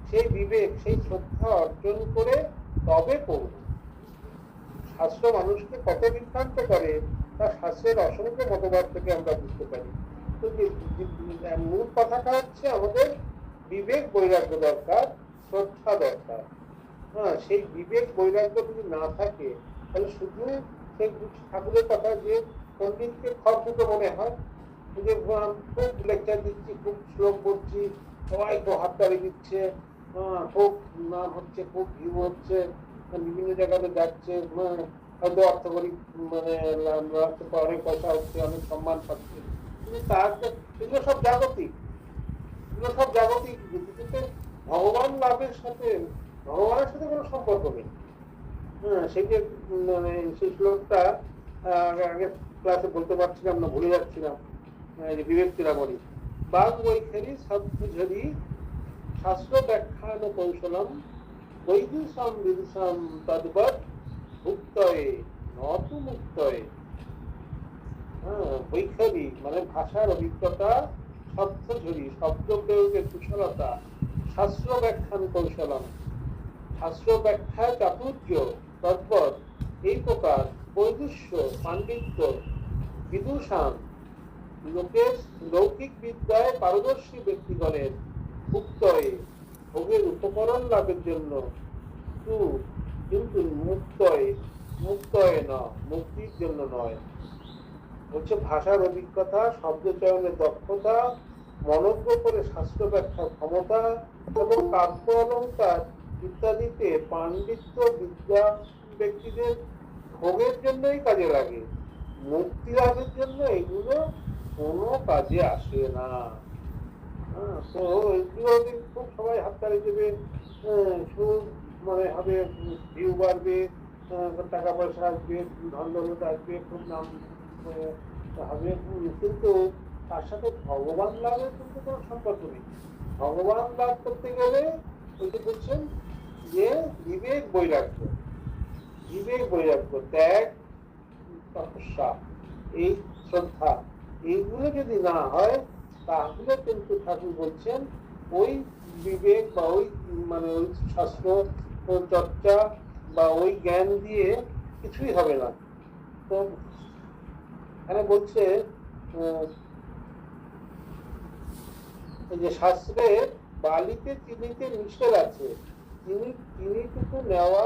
সেই বিবেক, সেই শ্রদ্ধা অর্জন করে তবে করব। শাস্ত্র মানুষকে কত বিভ্রান্ত করে, তা শাস্ত্রের অসংখ্য মতবাদ থেকে আমরা বুঝতে পারি। তো মূল কথাটা হচ্ছে আমাদের বিবেক বৈরাগ্য দরকার, শ্রদ্ধা দরকার। সেই বিবেক বৈরাগ্য যদি না থাকে, তাহলে শুধু সেই ঠাকুরের কথা যে পণ্ডিতকে খড়কুটো মনে হয়, যে খুব লেকচার দিচ্ছি, খুব শ্লোক বলছি, সবাই খুব হাততালি দিচ্ছে, খুব নাম হচ্ছে, খুব ভিউ হচ্ছে, বিভিন্ন জায়গাতে যাচ্ছে, হয়তো অর্থ করি মানে অনেক পয়সা হচ্ছে, অনেক সম্মান পাচ্ছে, কিন্তু এগুলো সব জাগতিক, কিন্তু ভগবান লাভের সাথে ভগবানের সাথে কোনো সম্পর্ক নেই। সেই যে মানে সেই শ্লোকটা আগে ক্লাসে বলতে পারছিলাম না, ভুলে যাচ্ছিলাম, বিবেক চূড়ামণি, বাঘ বৈখারি সবঝরি শাস্ত্র ব্যাখ্যান কৌশলম বৈদুষম বিদুষম তদ্বৎ ভুক্তয়ে নতু মুক্তয়ে। বৈখারি মানে ভাষার অভিজ্ঞতা, শব্দঝরি শব্দ প্রয়োগের কুশলতা, শাস্ত্র ব্যাখ্যান কৌশলম শাস্ত্র ব্যাখ্যা চাতুর্য তদ্বৎ এই প্রকার বৈদুষ্য পাণ্ডিত্য বিদুষান লোকের লৌকিক বিদ্যায় পারদর্শী ব্যক্তিগণের ভুক্তয়ে ভোগের উপকরণ লাভের জন্য, কিন্তু মুক্তয়ে না, মুক্তির জন্য নয়। হচ্ছে ভাষার অভিজ্ঞতা, শব্দ চয়নের দক্ষতা, মনজ্ঞ করে শাস্ত্র ব্যাখ্যার ক্ষমতা এবং কাব্য অলঙ্কার ইত্যাদিতে পাণ্ডিত্য বিদ্যা ব্যক্তিদের ভোগের জন্যই কাজে লাগে, মুক্তি লাভের জন্য এগুলো কোনো কাজে আসে না। তো এগুলো খুব সবাই হাততালি দেবে, মানে হবে, ভিউ বাড়বে, টাকা পয়সা আসবে, ধন দৌলত আসবে, খুব নাম হবে, কিন্তু তার সাথে ভগবান লাভের কিন্তু কোনো সম্পর্ক নেই। ভগবান লাভ করতে গেলে ওই যে বলছেন যে বিবেক বৈরাগ্য, বিবেক বৈরাগ্য, ত্যাগ, তপস্যা, এই শ্রদ্ধা, এইগুলো যদি না হয় তাহলে কিন্তু ঠাকুর বলছেন ওই বিবেক বা ওই মানে ওই শাস্ত্র চর্চা বা ওই জ্ঞান দিয়ে কিছুই হবে না। তো এখানে বলছে যে শাস্ত্রে বালিতে চিনিতে মিশেল আছে, চিনিটুকু নেওয়া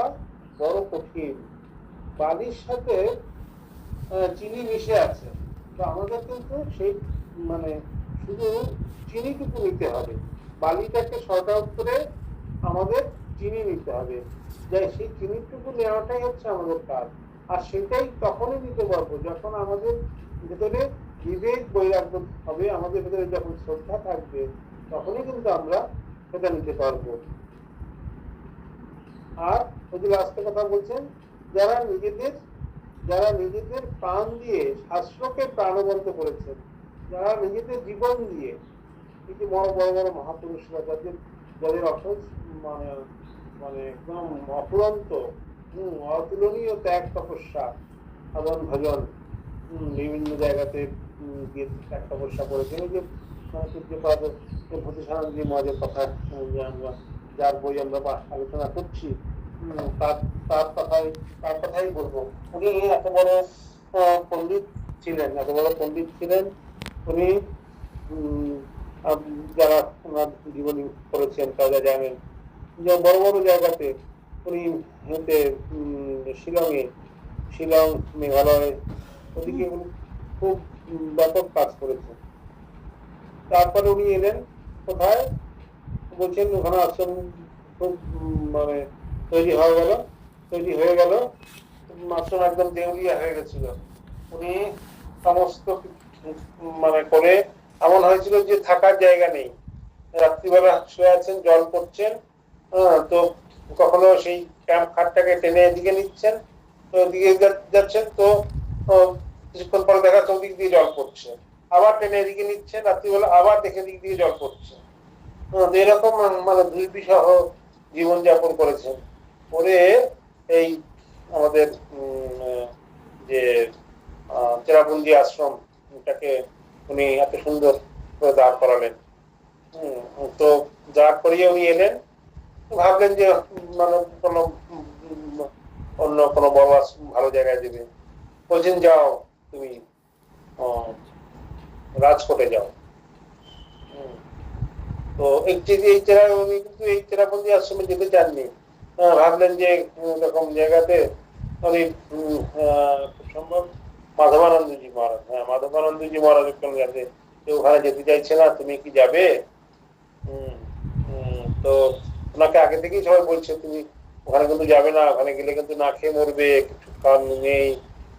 বড় কঠিন। বালির সাথে চিনি মিশে আছে, তো আমাদের কিন্তু সেই মানে শুধু চিনিটুকু নিতে হবে, বালিটাকে শর্ট আউট করে আমাদের চিনি নিতে হবে। যাই সেই চিনিটুকু নেওয়াটাই হচ্ছে আমাদের কাজ। আর সেটাই তখনই নিতে পারবো যখন আমাদের ভেতরে বিবেক বৈরাগ্য হবে, আমাদের ভেতরে যখন শ্রদ্ধা থাকবে, তখনই কিন্তু আমরা সেটা নিতে পারবো। আর ওই যে লাস্টের কথা বলছেন, যারা নিজেদের প্রাণ দিয়ে শাস্ত্রকে প্রাণবন্ত করেছেন, যারা নিজেদের জীবন দিয়ে, এই যে বড় বড় বড় মহাপুরুষরা যাদের অসহ্য মানে মানে একদম অপুরন্ত অতুলনীয় ত্যাগ তপস্যা সাধন ভজন বিভিন্ন জায়গাতে গিয়ে ত্যাগ তপস্যা করেছেন। যে ভূতিসানন্দজি মহারাজের কথা যার বই আমরা আলোচনা করছি, তার কথাই বলবো। উনি এত বড় পণ্ডিত ছিলেন, উনি যারা ওনার জীবনী করেছেন তারা জানেন যে বড় বড় জায়গাতে উনি শিলং, মেঘালয়, ওদিকে উনি খুব ব্যাপক কাজ করেছেন। তারপরে উনি এলেন কোথায়, বলছেন ওখানে আশ্রম খুব মানে তৈরি হয়ে গেল, আশ্রম একদম দেউলিয়া হয়ে গেছিল। উনি সমস্ত মানে করে এমন হয়েছিল যে থাকার জায়গা নেই, রাত্রিবেলা শুয়ে আছেন, জল পড়ছেন, তো কখনো সেই ক্যাম্প খাটটাকে টেনে এদিকে নিচ্ছেন, তো এদিকে যাচ্ছেন, তো কিছুক্ষণ পরে দেখা যাচ্ছে ওদিক দিয়ে জল পড়ছে, আবার টেনে এদিকে নিচ্ছেন, রাত্রিবেলা আবার দেখে দিক দিয়ে জল পড়ছে। এরকম মানে দুর্বিষহ জীবনযাপন করেছেন। পরে এই আমাদের যে চেরাপুঞ্জি আশ্রমটাকে উনি এত সুন্দর করে দাঁড় করালেন। তো দাঁড় করিয়ে উনি এলেন, ভাবলেন যে মানে কোনো অন্য কোনো বড় ভালো জায়গায় দেবে। বলছেন যাও তুমি রাজকোটে যাও। তো উনি কিন্তু এই চেরাপুঞ্জি আশ্রমে যেতে চাননি, ভাবলেন যে এরকম জায়গাতে উনি খুব সম্ভব মাধবানন্দজি মহারাজ ওখানে যেতে চাইছে না, তুমি কি যাবে? তো ওনাকে আগে থেকেই সবাই বলছে তুমি ওখানে কিন্তু যাবে না, ওখানে গেলে কিন্তু না খেয়ে মরবে, কিছু খাওয়ার নেই,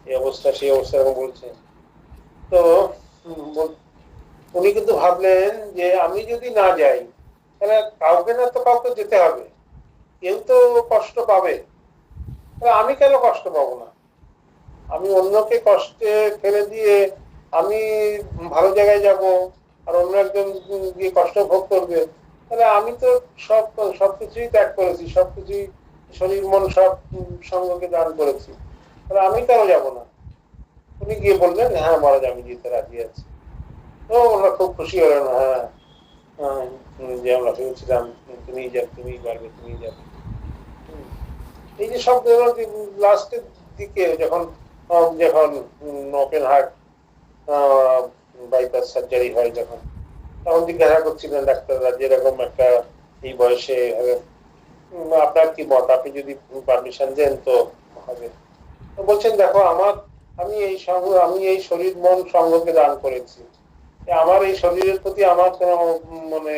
এই অবস্থা সেই অবস্থা এরকম বলছে। তো উনি কিন্তু ভাবলেন যে আমি যদি না যাই তাহলে কাউকে না তো কাউকে যেতে হবে, কেউ তো কষ্ট পাবে, আমি কেন কষ্ট পাবো না? আমি অন্যকে কষ্টে ফেলে দিয়ে আমি ভালো জায়গায় যাব আর অন্য একজন গিয়ে কষ্ট ভোগ করবে, তাহলে আমি তো সবকিছুই ত্যাগ করেছি, সবকিছুই শরীর মন সব সঙ্গকে দান করেছি, তাহলে আমি কেন যাব না? উনি গিয়ে বললেন হ্যাঁ মহারাজ আমি যেতে রাজি আছি। তো ওরা খুব খুশি হলেন, হ্যাঁ যে আমরা ভেবেছিলাম তুমি পারবে, তুমি যাবে। এই যে সব লাস্টের দিকে যখন ওপেন হার্ট বাইপাস সার্জারি হয়, যখন তখন জিজ্ঞাসা করছিলেন ডাক্তাররা যেরকম একটা এই বয়সে আপনার কি মত, আপনি যদি পারমিশন দেন তো হবে। বলছেন দেখো আমি এই শরীর মন সঙ্গকে দান করেছি, আমার এই শরীরের প্রতি আমার কোনো মানে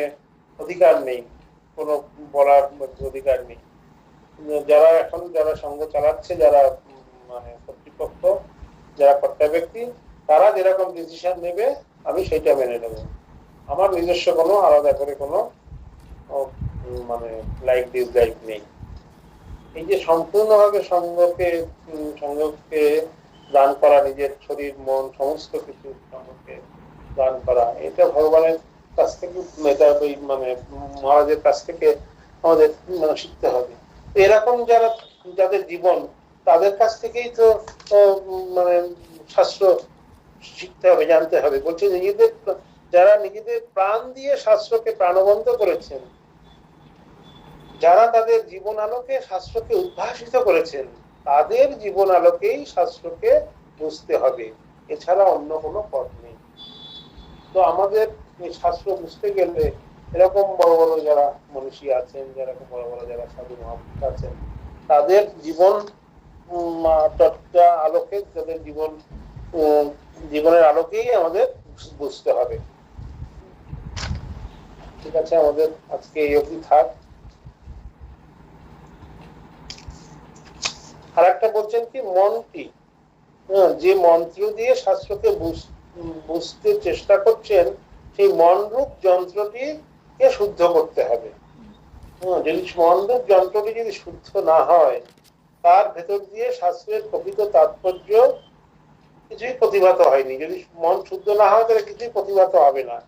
অধিকার নেই, কোনো বলার অধিকার নেই। যারা সঙ্গ চালাচ্ছে, যারা মানে কর্তৃপক্ষ, যারা কর্তা ব্যক্তি, তারা যেরকম ডিসিশন নেবে আমি সেইটা মেনে নেব, আমার নিজস্ব কোনো আলাদা করে কোনো মানে লাইক ডিসলাইক নেই। এই যে সম্পূর্ণভাবে সঙ্গকে দান করা, নিজের শরীর মন সমস্ত কিছু আমাকে দান করা, এটা ভগবানের কাছ থেকে, এটা ওই মানে মহারাজের কাছ থেকে আমাদের শিখতে হবে। এরকম যারা, যাদের জীবন, তাদের কাছ থেকেই তো মানে শাস্ত্র শিখতে হবে, জানতে হবে। বলছে নিজেদের, যারা নিজেদের প্রাণ দিয়ে শাস্ত্রকে প্রাণবন্ত করেছেন, যারা তাদের জীবন আলোকে শাস্ত্রকে উদ্ভাসিত করেছেন, তাদের জীবন আলোকেই শাস্ত্রকে বুঝতে হবে, এছাড়া অন্য কোনো পথ নেই। তো আমাদের এই শাস্ত্র বুঝতে গেলে এরকম বড় বড় যারা মনীষী আছেন, যারা বড় বড় যারা সাধু মহাপুরুষ আছেন, তাদের জীবন চর্চা আলোকে, তাদের জীবনের আলোকেই আমাদের বুঝতে হবে। ঠিক আছে, আমাদের আজকে এই অবধি থাক। আর একটা বলছেন কি, মনটি, যে মন্ত্র দিয়ে শাস্ত্রকে বুঝতে চেষ্টা করছেন, সেই মনরূপ যন্ত্রটিকে শুদ্ধ করতে হবে। যদি মনরূপ যন্ত্রটি যদি শুদ্ধ না হয়, তার ভেতর দিয়ে শাস্ত্রের প্রকৃত তাৎপর্য কিছুই প্রতিভাত হয়নি। যদি মন শুদ্ধ না হয়, তাহলে কিছুই প্রতিভাত হবে না।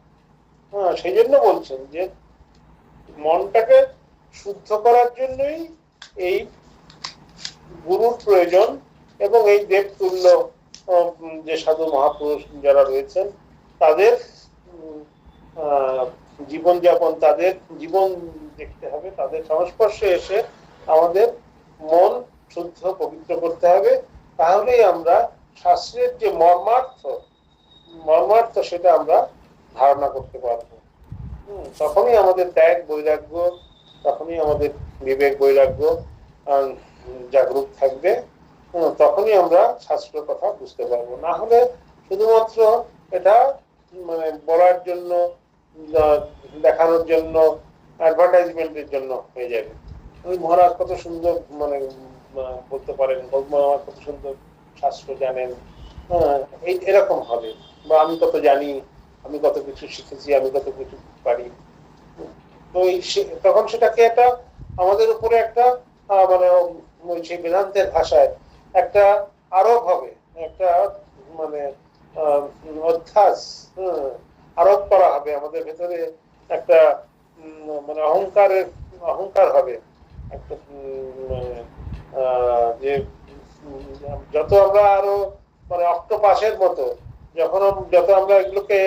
সেই জন্য বলছেন যে মনটাকে শুদ্ধ করার জন্যই এই গুরুর প্রয়োজন, এবং এই দেবতুল্য যে সাধু মহাপুরুষ যারা রয়েছেন, তাদের জীবনযাপন, তাদের জীবন দেখতে হবে, তাদের সংস্পর্শে এসে আমাদের মন শুদ্ধ পবিত্র করতে হবে। তাহলেই আমরা শাস্ত্রের যে মর্মার্থ সেটা আমরা ধারণা করতে পারবো। তখনই আমাদের ত্যাগ বৈরাগ্য, তখনই আমাদের বিবেক বৈরাগ্য জাগরুক থাকবে, তখনই আমরা শাস্ত্রের কথা বুঝতে পারবো। না হলে শুধুমাত্র এটা মানে বলার জন্য, দেখানোর জন্য, অ্যাডভার্টাইজমেন্টের জন্য হয়ে যাবে। ওই মহারাজ কত সুন্দর মানে বলতে পারেন, মহারাজ কত সুন্দর শাস্ত্র জানেন, এরকম হবে। বা আমি কত জানি, আমি কত কিছু শিখেছি, আমি কত কিছু পারি। তো তখন সেটাকে একটা আমাদের উপরে একটা মানে সেই বেদান্তের ভাষায় একটা আরোপ হবে, একটা মানে অধ্যাস আরোপ করা হবে আমাদের ভেতরে, একটা মানে অহংকার হবে একটা, যে যত আমরা আরো মানে অক্টোপাসের মতো যত আমরা এগুলোকে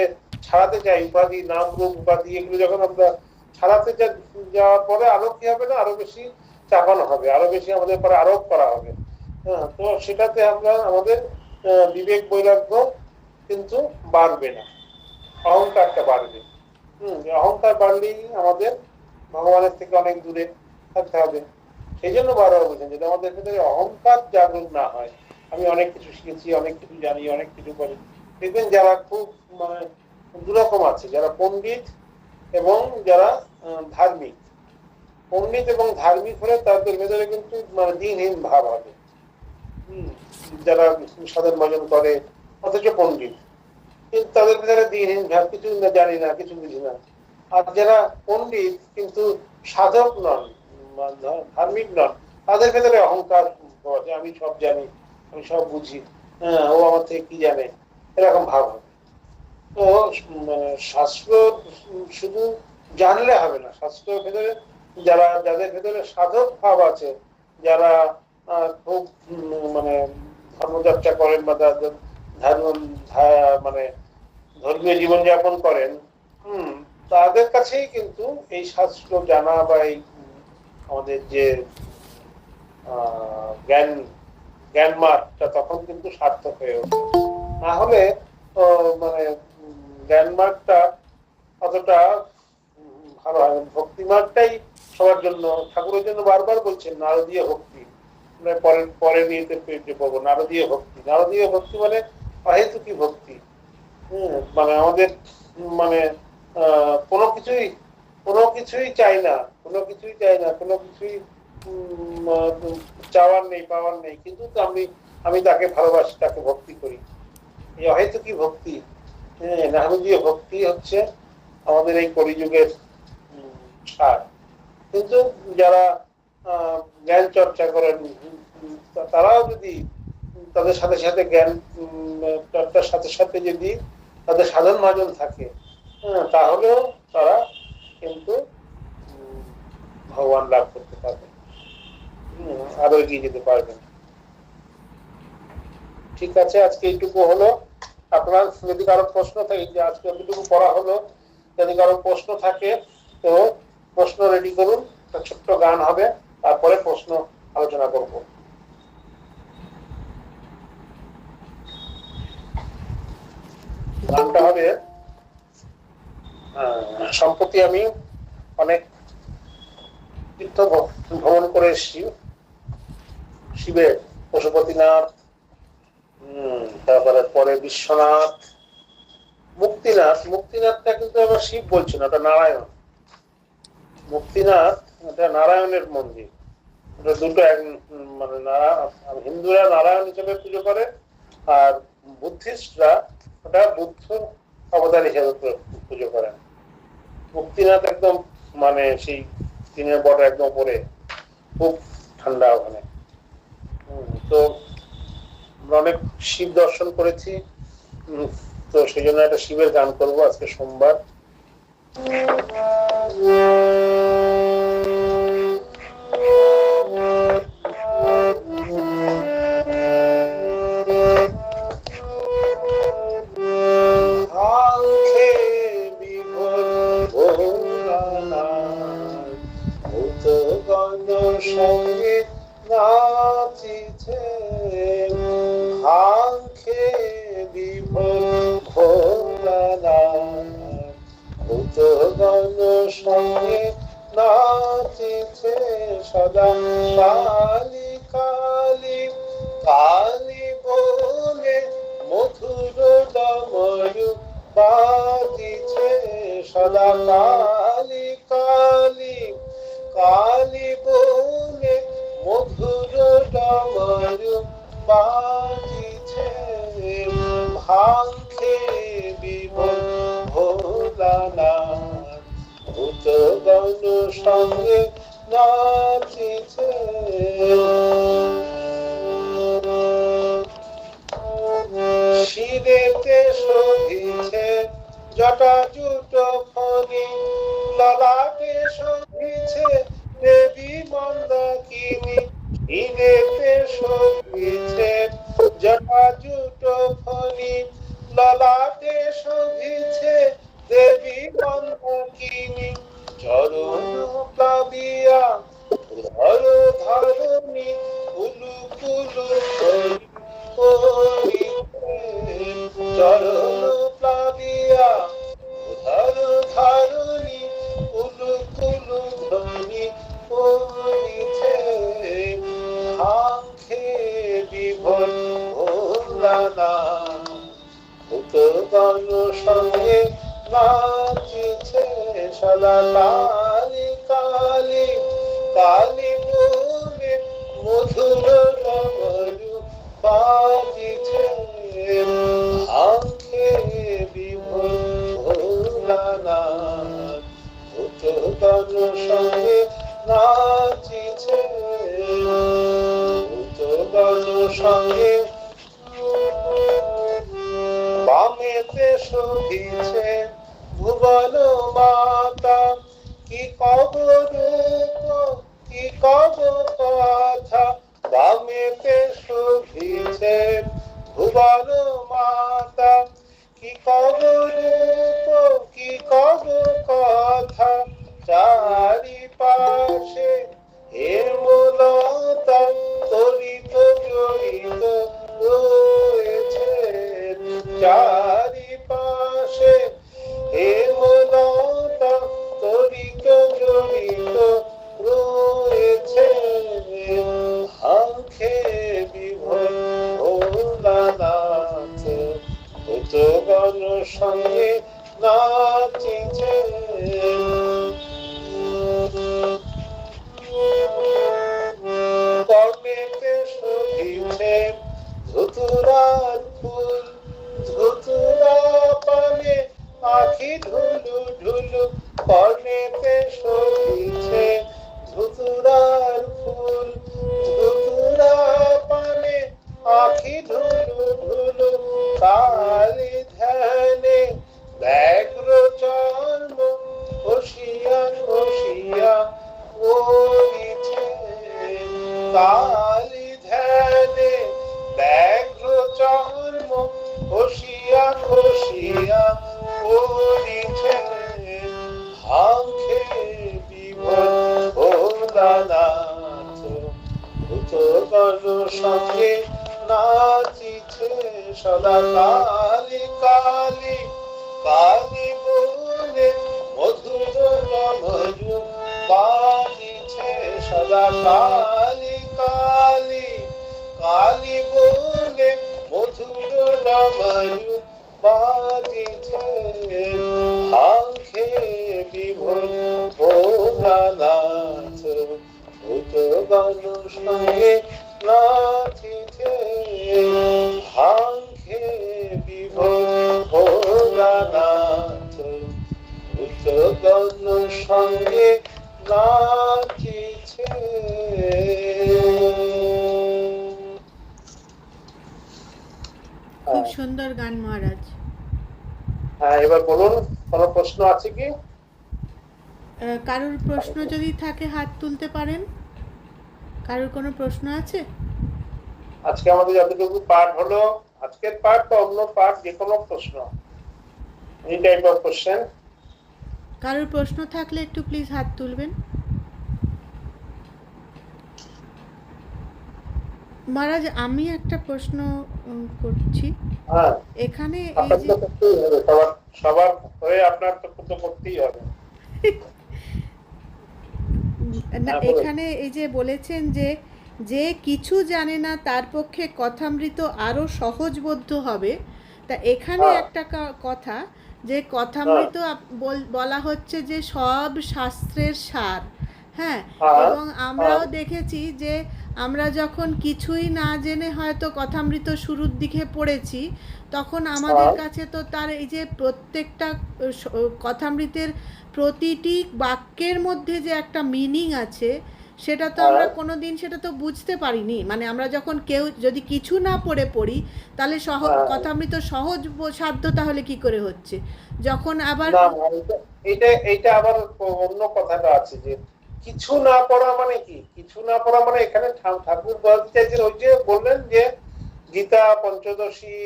ছাড়াতে চাই, উপাধি, নাম রূপ উপাধি, এগুলো যখন আমরা ছাড়াতে যাওয়ার পরে আরো কি হবে না, আরো বেশি চাপানো হবে, আরো বেশি আমাদের পরে আরোপ করা হবে। তো সেটাতে আমরা আমাদের বিবেক বৈরাগ্য কিন্তু বাড়বে না, অহংকারটা বাড়বে। অহংকার বাড়লেই আমাদের ভগবানের থেকে অনেক দূরে থাকতে হবে। সেই জন্য বারবার বলছেন, যদি আমাদের ভেতরে অহংকার জাগরুক না হয়, আমি অনেক কিছু শিখেছি, অনেক কিছু জানি, অনেক কিছু করি। দেখবেন যারা খুব মানে দুরকম আছে, যারা পণ্ডিত এবং যারা ধার্মিক। পণ্ডিত এবং ধার্মিক হলে তাদের ভেতরে কিন্তু মানে দিনহীন ভাব হবে। যারা সাধন ভজন করে অথচ পণ্ডিত, কিন্তু তাদের ভেতরে দিনহীন ভাব, কিছু জানি না, কিছু বুঝি না। আর যারা পণ্ডিত কিন্তু সাধক নন, ধার্মিক নন, তাদের ভেতরে অহংকার, আমি সব জানি, আমি সব বুঝি, ও আমার থেকে কি জানে, এরকম ভাব হবে। তো শাস্ত্র শুধু জানলে হবে না, শাস্ত্রের ভেতরে যাদের ভেতরে সাধক ভাব আছে, যারা খুব মানে ধর্মচর্চা করেন বা মানে ধর্মীয় জীবনযাপন করেন, তাদের কাছেই কিন্তু এই শাস্ত্র জানা বা এই আমাদের যে জ্ঞান মার্গটা তখন কিন্তু সার্থক হয়ে ওঠে। না হলে মানে জ্ঞান মার্গটা অতটা ভালো হয়। ভক্তি মার্গটাই সবার জন্য, ঠাকুরের জন্য বারবার বলছেন নারদীয় ভক্তি, পরে বিয়েতে পাবো নারদীয় ভক্তি। নারদীয় ভক্তি মানে অহেতুকী ভক্তি, মানে আমাদের মানে কোনো কিছুই চাই না, কোনো কিছুই চাওয়ার নেই, পাওয়ার নেই, কিন্তু আমি তাকে ভালোবাসি, তাকে ভক্তি করি। এই অহেতুকী ভক্তি, নারদীয় ভক্তি হচ্ছে আমাদের এই কলিযুগের সার। কিন্তু যারা জ্ঞান চর্চা করেন, তারাও যদি তাদের সাথে সাথে জ্ঞান চর্চার সাথে সাথে যদি তাদের সাধন মার্জন থাকে, তাহলেও তারা কিন্তু ভগবান লাভ করতে পারবে, আরো এগিয়ে যেতে পারবেন। ঠিক আছে, আজকে এইটুকু হলো। আপনার যদি কারো প্রশ্ন থাকে, যে আজকে এতটুকু পড়া হলো, যদি কারো প্রশ্ন থাকে তো প্রশ্ন রেডি করুন। একটা ছোট্ট গান হবে, তারপরে প্রশ্ন আলোচনা করব। গানটা হবে, সম্প্রতি আমি অনেক তীর্থ ভ্রমণ করে এসেছি, শিবের পশুপতিনাথ, তারপরে পরে বিশ্বনাথ, মুক্তিনাথটা কিন্তু আবার শিব বলছি না, ওটা নারায়ণ। মুক্তিনাথ এটা নারায়ণের মন্দির, ওটা দুটো এক, মানে হিন্দুরা নারায়ণ হিসেবে পুজো করে, আর বুদ্ধিস্টরা ওটা বুদ্ধ অবতার হিসেবে পুজো করেন। মুক্তিনাথ একদম মানে সেই দিনের বড় একদম পরে, খুব ঠান্ডা ওখানে। তো আমরা অনেক শিব দর্শন করেছি, তো সেই জন্য একটা শিবের গান করবো আজকে সোমবার। সঙ্গে নাচিছে আঁখে বিভোর ভোলানাথ, সঙ্গে নাচিছে সদা কালী কালী কালী বলে মধুর ডমরু বাজিছে সদা কালী কালী কালী বলে মধুর ডমরু বাজিছে ভাঙে বিভোর ভোলানাথ, ভূতগণ সঙ্গে নাচিছে। শিরেতে শোভিছে জটাজুট ফণি, ললাটে শোভিছে দেবী মন্দাকিনী। শিরেতে শোভিছে জটাজুট ফণি, ললাটে শোভিছে দেবী মন্দাকিনী। চরণ প্লাবিয়া ধর ধরণী কুলু কুলু চরণ প্লাবিয়া ধর ধরণী কুলু কুলু ধ্বনি করিছে আঁখে বিভোর ভোলানাথ, ভূতগণ সঙ্গে নাচিছে সদা কালী কালী কালী বলে মধুর ডমরু বাজিছে আঁখে বিভোর ভোলানাথ, ভূতগণ সঙ্গে নাচিছে ভূতগণ সঙ্গে। বামেতে শোভিছে ভুবন মাতা, কি কব রূপ কি কব কথা। বামেতে শোভিছে ভুবন মাতা, কি কব রূপ কি কব কথা। চারিপাশে হেমলতা তরিত জড়িত রয়েছে, চারিপাশে হেমলতা তরিত জড়িত রয়েছে আঁখে বিভোর ভোলানাথ, ভূতগণ সঙ্গে নাচিছে কালি ধ্যানে ব্যাঘ্র চর্ম খসিয়া খসিয়া পড়িছে হাঙ্কে বিভোর ভোলানাথ ভূতগণ সঙ্গে নাচিছে সদা কালি কালি কালি বলে মধুর মধু বাজিছে সদা কালি কালি কালি বলে মধুর মধু বাজিছে আঁখে বিভোর ভোলানাথ ভূতগণ সঙ্গে নাচিছে আঁখে বিভোর ভোলানাথ ভূতগণ সঙ্গে নাচিছে। খুব সুন্দর গান মহারাজ। হ্যাঁ, এবার বলুন, কোনো প্রশ্ন আছে কি? কারোর প্রশ্ন যদি থাকে হাত তুলতে পারেন। কারোর কোনো প্রশ্ন আছে? আজকে আমাদের যতটুকু পাঠ হলো, আজকের পাঠ বা অন্য পাঠ, যে কোনো প্রশ্ন, এই টাইপ অফ কোশ্চেন। কারোর প্রশ্ন থাকলে একটু প্লিজ হাত তুলবেন। মহারাজ, আমি একটা প্রশ্ন করছি। হ্যাঁ, এখানে এই আপনার যে তো করতেই হবে, সবার হয়ে আপনার তো করতেই হবে। না, এখানে এই যে বলেছেন যে যে কিছু জানে না তার পক্ষে কথামৃত আরো সহজবোধ্য হবে, তা এখানে একটা কথা যে কথামৃত বলা হচ্ছে যে সব শাস্ত্রের সার। হ্যাঁ, এবং আমরাও দেখেছি যে আমরা যখন কিছুই না জেনে হয়তো কথামৃত শুরুর দিকে পড়েছি, তখন আমাদের কাছে তো তার এই যে প্রত্যেকটা কথামৃতের প্রতিটি বাক্যের মধ্যে যে একটা মিনিং আছে, সেটা তো আমরা কোনোদিন সেটা তো বুঝতে পারিনি। মানে আমরা যখন কেউ যদি কিছু না পড়ে পড়ি, তাহলে কথামৃত সহজ সাধ্য তাহলে কি করে হচ্ছে? যখন আবার এইটা আবার অন্য কথাটা আছে যে কিছু না পড়া মানে কি? কিছু না পড়া মানে এখানে ঠাকুর বলতে চাইছেন, ওই যে বললেন যে গীতা, পঞ্চদশী,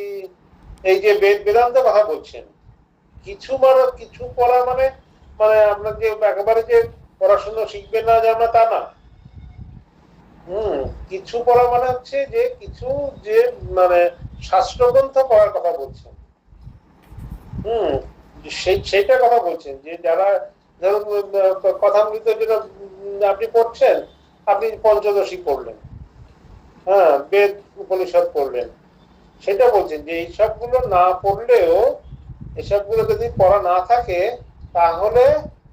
এই যে বেদান্ত কথা বলছেন। কিছু পড়া মানে আপনার যে একেবারে যে পড়াশোনা শিখবেন না জানা তা না। কিছু পড়া মানে হচ্ছে যে কিছু যে মানে শাস্ত্রগ্রন্থ পড়ার কথা বলছেন। সেইটা কথা বলছেন যে যারা ধরুন কথামৃত যেটা আপনি পড়ছেন, আপনি পঞ্চদশী পড়লেন, হ্যাঁ, বেদ উপনিষদ পড়লেন, সেটা বলছেন যে এইসবগুলো না পড়লেও, এসবগুলো যদি পড়া না থাকে, তাহলে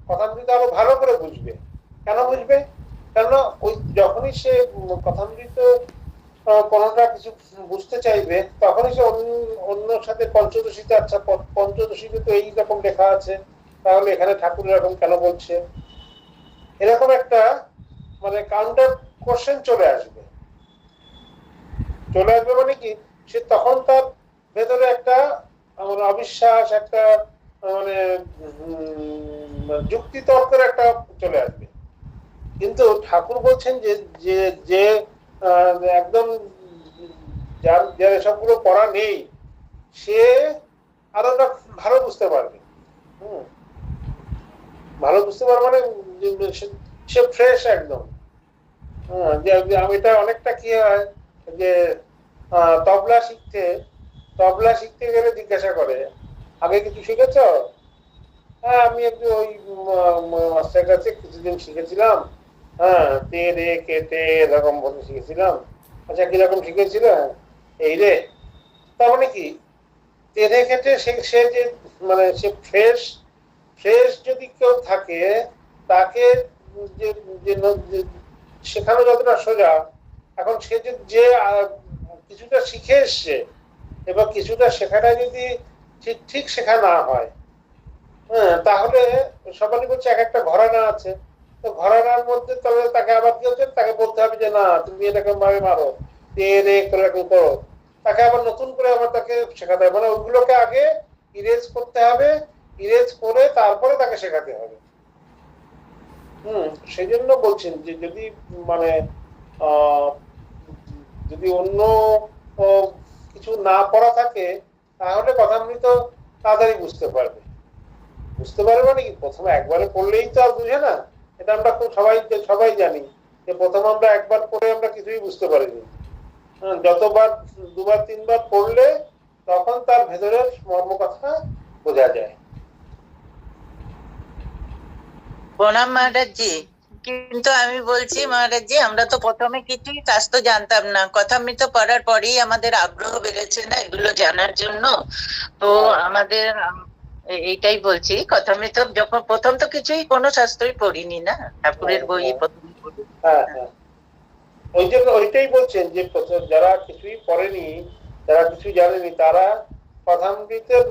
কথামৃত আরো ভালো করে বুঝবে। কেন বুঝবে? কেননা ওই যখনই সে কথামৃত কোনটা কিছু বুঝতে চাইবে, তখনই সে অন্য সাথে পঞ্চদশীতে, আচ্ছা পঞ্চদশীতে তো এইরকম লেখা আছে, তাহলে এখানে ঠাকুর এরকম কেন বলছে, এরকম একটা মানে কাউন্টার কোশ্চেন চলে আসবে মানে কি, সে তখন তার ভেতরে একটা অবিশ্বাস, একটা মানে যুক্তি তর্কের একটা চলে আসবে। কিন্তু ঠাকুর বলছেন যে যে যে একদম যার এসবগুলো পড়া নেই, সে আরো ভালো বুঝতে পারবে। ভালো বুঝতে পারবে মানে সে ফ্রেশ একদম। যে এটা অনেকটা কি হয় যে তবলা শিখতে গেলে জিজ্ঞাসা করে, আগে কিছু শিখেছ? হ্যাঁ, আমি একটু ওই মাস্টার কাছে কিছুদিন শিখেছিলাম, হ্যাঁ, তে রে কে তে এরকম বলে শিখেছিলাম। আচ্ছা, কিরকম শিখেছিল? এই রে। তার মানে কি, তে রে কেটে সে যে মানে সে ফ্রেশ যদি কেউ থাকে, তাকে যে শেখানো যতটা সোজা, এখন সে যে কিছুটা শিখে এসছে, এবার কিছুটা শেখাটা যদি ঠিক শেখা না হয়, হ্যাঁ, তাহলে সবাই বলছে এক একটা ঘরানা আছে, তো ঘরানার মধ্যে তাহলে তাকে আবার কি হচ্ছে, তাকে বলতে হবে যে না, তুমি এটাকে ভাবে মারো, এরকম করো, তাকে আবার নতুন করে আবার তাকে শেখাতে হবে। মানে ওইগুলোকে আগে ইরেজ করতে হবে, ইরেজ করে তারপরে তাকে শেখাতে হবে। সেই জন্য বলছেন যে যদি মানে আহ, যদি অন্য কিছু না পড়া থাকে তাহলে কথামৃত তাড়াতাড়ি বুঝতে পারবে মানে কি প্রথমে একবারে পড়লেই তো আর বুঝে না। এটা আমরা খুব সবাই জানি যে প্রথম আমরা একবার পড়ে আমরা কিছুই বুঝতে পারিনি। যতবার দুবার তিনবার পড়লে তখন তার ভেতরের মর্ম কথা বোঝা যায়। প্রণাম মহারাজ জি। কিন্তু আমি বলছি মহারাজ জি, আমরা তো প্রথমে কিছুই শাস্ত্র জানতাম না, কথামৃত পড়ার পরেই আমাদের আগ্রহ বেড়েছে না এগুলো জানার জন্য। তো আমাদের এইটাই বলছি, কথামৃত যখন প্রথম তো কিছুই কোনো শাস্ত্রই পড়িনি না, ঠাকুরের বই প্রথম পড়ি। হ্যাঁ হ্যাঁ, ওই জন্য ওইটাই বলছেন যে যারা কিছুই পড়েনি, যারা কিছু জানেনি, তারা কথামৃতের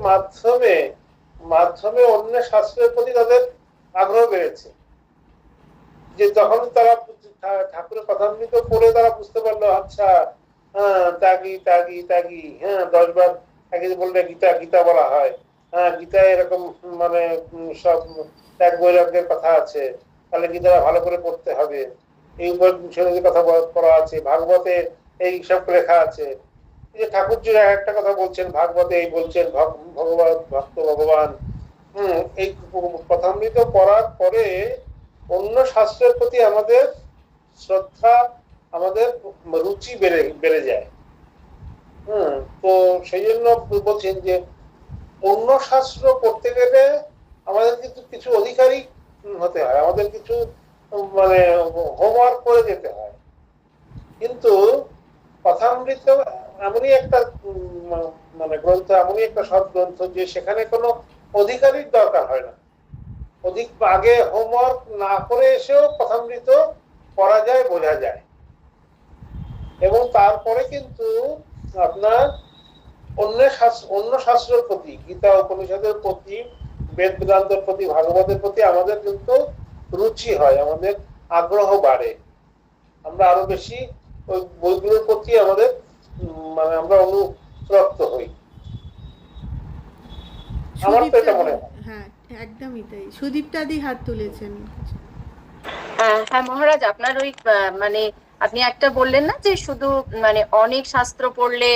মাধ্যমে অন্য শাস্ত্রের প্রতি তাদের আগ্রহ বেড়েছে। যে যখন তারা ঠাকুরের কথামৃত পড়ে তারা বুঝতে পারলো, আচ্ছা হ্যাঁ ত্যাগী ত্যাগী ত্যাগী, হ্যাঁ 10 বার ত্যাগী বললে গীতা বলা হয়। হ্যাঁ গীতায় এরকম মানে সব ত্যাগ বৈরাগ্যের কথা আছে, তাহলে গীতাটা ভালো করে পড়তে হবে। এই উপর কথা পড়া আছে, ভাগবতে এই সব লেখা আছে। এই যে ঠাকুরজি একটা কথা বলছেন, ভাগবতে এই বলছেন ভগবান ভক্ত ভগবান। এই কথামৃত পড়ার পরে অন্য শাস্ত্রের প্রতি আমাদের শ্রদ্ধা, আমাদের রুচি বেড়ে যায়। তো সেই জন্য বলছেন যে অন্য শাস্ত্র পড়তে গেলে আমাদের কিন্তু কিছু অধিকারী হতে হয়, আমাদের কিছু মানে হোমওয়ার্ক করে যেতে হয়। কিন্তু কথামৃত এমনই একটা মানে গ্রন্থ, এমনই একটা সৎ গ্রন্থ যে সেখানে কোনো অধিকারীর দরকার হয় না। আগে হোমওয়ার্ক না করে এসেও কথামৃত পড়া যায়, বোঝা যায়। এবং তারপরে কিন্তু আপনার অন্য শাস্ত্রের প্রতি, গীতা উপনিষদের প্রতি, বেদ বেদান্তের প্রতি, ভাগবতের প্রতি আমাদের কিন্তু রুচি হয়, আমাদের আগ্রহ বাড়ে। আমরা আরো বেশি ওই বইগুলোর প্রতি আমাদের মানে আমরা অনুরক্ত হই। আমার তো এটা মনে হয়। হ্যাঁ একদমই তাই। সুদীপ্তাদি হাত তুলেছেন। হ্যাঁ মহারাজ, আপনার ওই মানে আপনি একটা বললেন না যে শুধু মানে অনেক শাস্ত্র পড়লে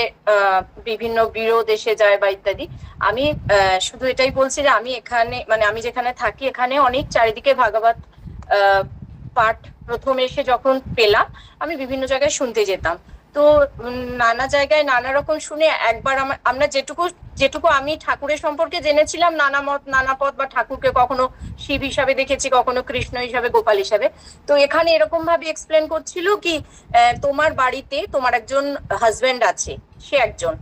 বিভিন্ন বিরোধ এসে যায় বা ইত্যাদি। আমি শুধু এটাই বলছি যে আমি এখানে মানে আমি যেখানে থাকি এখানে অনেক চারিদিকে ভাগবত পাঠ প্রথম এসে যখন পেলাম আমি বিভিন্ন জায়গায় শুনতে যেতাম। তো নানা জায়গায় নানা রকম শুনে একবার আমরা যেটুকু আমি ঠাকুরের সম্পর্কে জেনেছিলাম, নানা মত নানা পথ, বা ঠাকুরকে কখনো শিব হিসাবে দেখেছি, কখনো কৃষ্ণ হিসাবে, গোপাল হিসাবে। তো এখানে এরকম ভাবে এক্সপ্লেন করছিল কি তোমার বাড়িতে তোমার একজন হাজবেন্ড আছে, সে একজন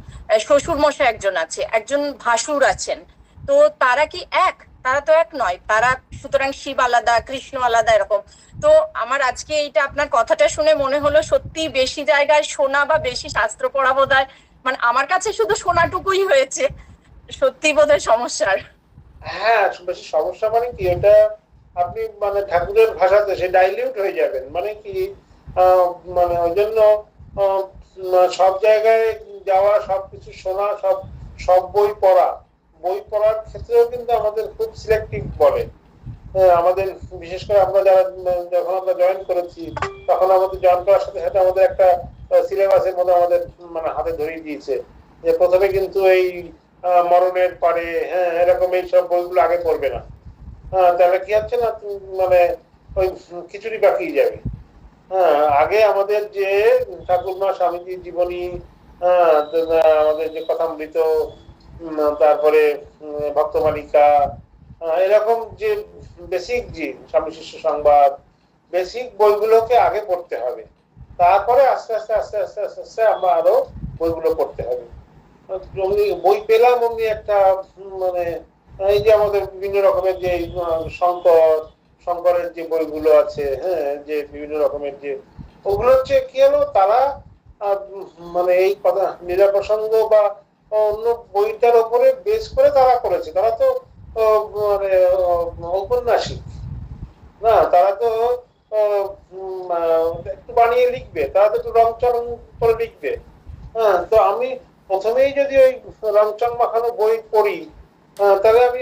শ্বশুর মশাই একজন আছে, একজন ভাসুর আছেন। তো তারা কি এক? তারা তো এক নয়, তারা সুতরাং শিব আলাদা, কৃষ্ণ আলাদা, এরকম। তো আমার আজকে এইটা আপনার কথাটা শুনে মনে হলো সত্যি বেশি জায়গায় শোনা বা বেশি শাস্ত্র পড়া বোধহয় মানে আমার কাছে শুধু শোনাটুকুই হয়েছে, সত্যি বোধহয় সমস্যার। হ্যাঁ, বেশি সমস্যা মানে কি, এটা আপনি মানে ঠাকুরের ভাষাতে সে ডাইলিউট হয়ে যাবেন। মানে কি মানে ওই জন্য সব জায়গায় যাওয়া, সবকিছু শোনা, সব বই পড়ার ক্ষেত্রেও কিন্তু আমাদের খুব সিলেক্টিভ বলে। আমাদের বিশেষ করে আমরা যখন আমরা জয়েন করেছি তখন আমাদের জয়েন করার সাথে সাথে আমাদের একটা সিলেবাসের মধ্যে আমাদের মানে হাতে ধরিয়ে দিয়েছে যে প্রথমে কিন্তু এই মরণের পারে, হ্যাঁ এরকম এই সব বইগুলো আগে পড়বে না। তাহলে কি হচ্ছে না, মানে ওই খিচুড়ি পাকিয়ে যাবে। আগে আমাদের যে ঠাকুরমা স্বামীজির জীবনী, আমাদের যে কথামৃত, তারপরে ভক্তমালিকা, এরকম যে বেসিক যে স্বামী শিষ্য সংবাদ, বেসিক বইগুলোকে আগে পড়তে হবে। তারপরে আস্তে আস্তে আস্তে আস্তে আস্তে আস্তে আমরা আরো বইগুলো পড়তে হবে। বই পেলাম অমনি একটা মানে এই যে আমাদের বিভিন্ন রকমের যে শঙ্করের যে বইগুলো আছে, হ্যাঁ যে বিভিন্ন রকমের যে ওগুলো হচ্ছে কি হলো, তারা মানে এই কথা নিরাপ্রসঙ্গ বা অন্য বইটার উপরে বেস করে তারা করেছে। তারা তো মানে ঔপন্যাসিক না, তারা তো একটু বানিয়ে লিখবে, তারা তো একটু রংচরণ করে লিখবে। তো আমি প্রথমেই যদি ওই রংচং মাখানো বই পড়ি, তাহলে আমি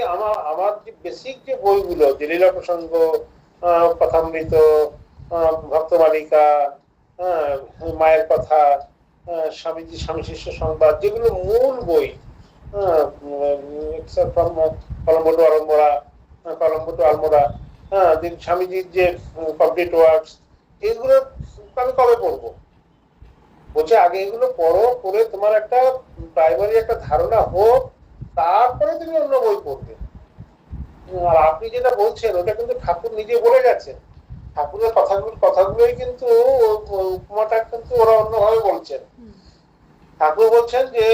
আমার যে বেসিক যে বইগুলো, যে লীলা প্রসঙ্গ, কথামৃত, ভক্তমালিকা, মায়ের কথা, স্বামীজি স্বামী শিষ্য সংবাদ, যেগুলো মূল বই, কলম্বো টু আলমোড়া, কলম্বো টু আলমোড়া, স্বামীজির যে কমপ্লিট ওয়ার্কস, এগুলো আমি কবে পড়বো? বলছে আগে এগুলো পড়ো, পড়ে তোমার একটা প্রাইমারি একটা ধারণা হোক, তারপরে তুমি অন্য বই পড়বে। আর আপনি যেটা বলছেন ওটা কিন্তু ঠাকুর নিজে বলে গেছেন। ঠাকুরের কথাগুলোই কিন্তু উপমাটা কিন্তু ওরা অন্যভাবে বলছেন। ঠাকুর বলছেন যে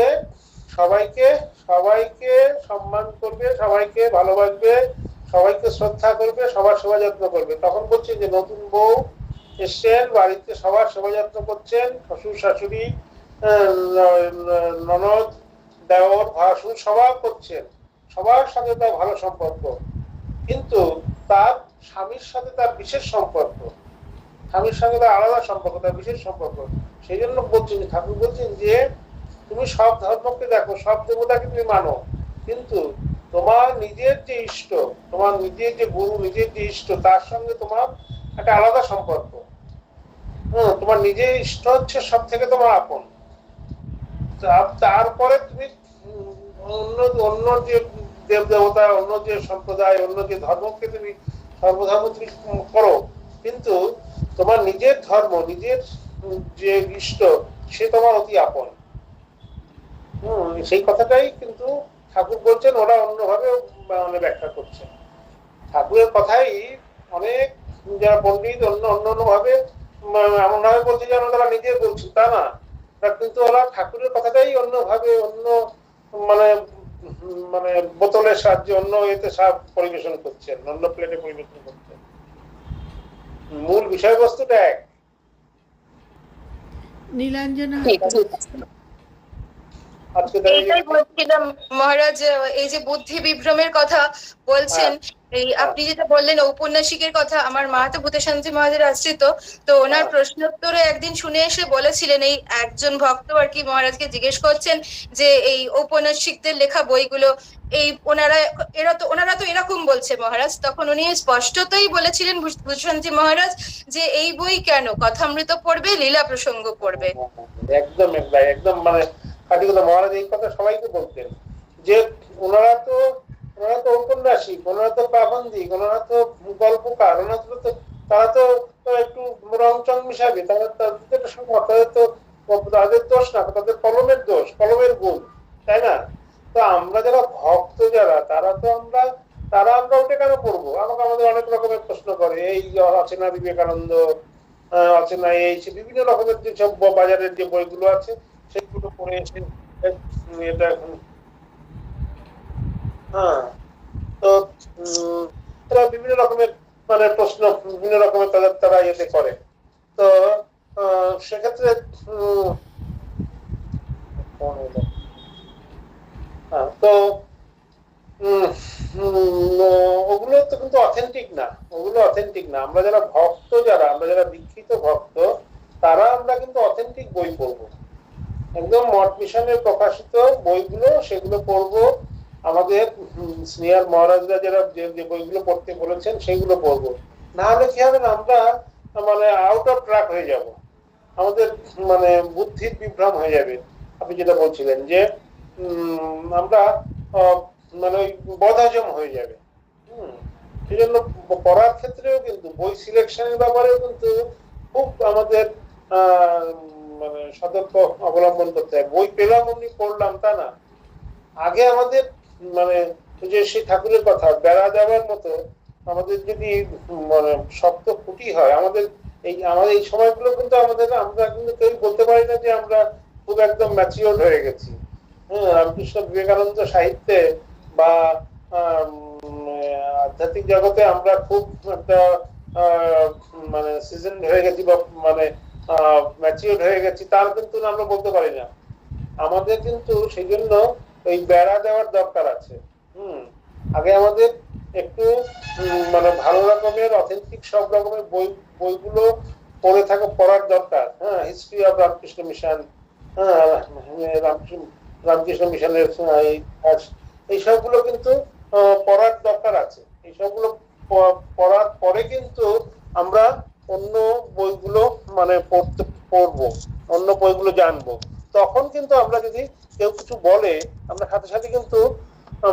সবাইকে সবাইকে সম্মান করবে, সবাইকে ভালোবাসবে, সবাইকে শ্রদ্ধা করবে, সবার সেবা যত্ন করবে। তখন বলছেন যে নতুন বউ এসছেন, বাড়িতে সবার সেবা যত্ন করছেন, শ্বশুর শাশুড়ি, ননদ, দেওর, ভাসুর সবাই করছেন, সবার সাথে তার ভালো সম্পর্ক, কিন্তু তার স্বামীর সাথে তার বিশেষ সম্পর্ক, স্বামীর সঙ্গে তার আলাদা সম্পর্ক, তার বিশেষ সম্পর্ক। সেই জন্য বলছেন, ঠাকুর বলছেন যে তুমি সব ধর্মকে দেখো, সব দেবতাকে তুমি মানো, কিন্তু তোমার নিজের যে ইষ্ট, তোমার নিজের যে গুরু, নিজের যে ইষ্ট, তার সঙ্গে তোমার একটা আলাদা সম্পর্ক। তোমার নিজের ইষ্ট হচ্ছে সব থেকে তোমার আপন। তারপরে তুমি অন্য অন্য যে দেব দেবতা, অন্য যে সম্প্রদায়, অন্য যে ধর্মকে তুমি সর্বধর্ম তুমি করো, কিন্তু তোমার নিজের ধর্ম, নিজের যে ইষ্ট, সে তোমার অতি আপন। সেই কথাটাই কিন্তু ঠাকুর বলছেন, ওরা অন্যভাবে মানে ব্যাখ্যা করছেন। ঠাকুরের কথাই অনেক যারা পণ্ডিত অন্য ভাবে এমন ভাবে বলছে যেন তারা নিজে বলছে, তা না, কিন্তু ওরা ঠাকুরের কথাটাই অন্যভাবে, অন্য মানে মানে বোতলের সাহায্যে অন্য এতে পরিবেশন করছেন, অন্য প্লেটে পরিবেশন করছেন। মূল বিষয়বস্তুটা এক। নীলাঞ্জনা, এইটাই বলছিলাম মহারাজ, এই যে বুদ্ধি বিভ্রমের কথা বলছেন, এই আপনি যেটা বললেন ঔপন্যাসিকের কথা, আমার মা তো ভূতেশান্তি মহারাজের আশ্রিত, তো ওনার প্রশ্নোত্তরে একদিন শুনে এসে বলেছিলেন, এই একজন ভক্ত আর কি মহারাজকে জিজ্ঞেস করছেন যে এই ঔপন্যাসিকদের লেখা বইগুলো, এই ওনারা তো এরকম বলছে মহারাজ। তখন উনি স্পষ্টতই বলেছিলেন ভূতেশান্তি মহারাজ যে এই বই কেন, কথামৃত পড়বে, লীলা প্রসঙ্গ পড়বে। একদম একদম মানে খাঁটি কথা। মহারাজ এই কথা সবাইকে বলতেন যে ওনারা তো ঔপন্যাসিক, ওনারা তো প্রাবন্ধিক, ওনারা তো গল্পকার, তারা তো একটু রংচং মিশাবে, তাদের দোষ না, তাদের কলমের দোষ, কলমের গুণ, তাই না? তো আমরা যারা ভক্ত, যারা আমরা ওটা কেন পড়বো? আমাদের অনেক রকমের প্রশ্ন করে, এই অচেনা বিবেকানন্দ, অচেনা এই বিভিন্ন রকমের যে সব বাজারের যে বইগুলো আছে সেগুলো পড়ে এসে এটা এখন তো তারা বিভিন্ন রকমের মানে প্রশ্ন, বিভিন্ন রকমের তারা ইয়েতে করে। তো সেক্ষেত্রে তো ওগুলো তো কিন্তু অথেন্টিক না, আমরা যারা ভক্ত, আমরা যারা দীক্ষিত ভক্ত, তারা আমরা কিন্তু অথেন্টিক বই পড়বো, একদম মঠ মিশনের প্রকাশিত বইগুলো, সেগুলো পড়বো। আমাদের স্নেহার মহারাজরা যারা যে বইগুলো পড়তে বলেছেন সেগুলো পড়বো। না হলে কি হবে না, আমরা মানে আউট অফ ট্র্যাক হয়ে যাব, আমাদের মানে বুদ্ধির বিভ্রম হয়ে যাবে। আপনি যেটা বলছিলেন যে আমরা মানে বদহজম হয়ে যাবে। সেই জন্য পড়ার ক্ষেত্রেও কিন্তু বই সিলেকশনের ব্যাপারেও কিন্তু খুব আমাদের মানে সতর্ক অবলম্বন করতে হয়। বই পেলাম অমনি পড়লাম তা না, আগে আমাদের মানে যে সেই ঠাকুরের কথা বেড়া দেওয়ার মতো আমাদের যদি মানে শক্ত খুঁটি হয়, আমাদের এই সময়গুলো কিন্তু আমরা কিন্তু কেউ বলতে পারি না যে আমরা খুব একদম ম্যাচিওর হয়ে গেছি। রামকৃষ্ণ বিবেকানন্দ সাহিত্যে বা আধ্যাত্মিক জগতে আমরা খুব একটা মানে সিজন হয়ে গেছি বা মানে ম্যাচিওর হয়ে গেছি, তার কিন্তু আমরা বলতে পারি না। আমাদের কিন্তু সেই জন্য এই বেড়া দেওয়ার দরকার আছে। আগে আমাদের একটু মানে ভালো রকমের অথেন্টিক সব রকমের বইগুলো পড়ার দরকার। History of Ramakrishna mission, Ramakrishna মিশনের এই সবগুলো কিন্তু পড়ার দরকার আছে। এই সবগুলো পড়ার পরে কিন্তু আমরা অন্য বইগুলো মানে পড়তে পড়বো, অন্য বইগুলো জানবো, তখন কিন্তু আমরা যদি কেউ কিছু বলে আমরা সাথে সাথে কিন্তু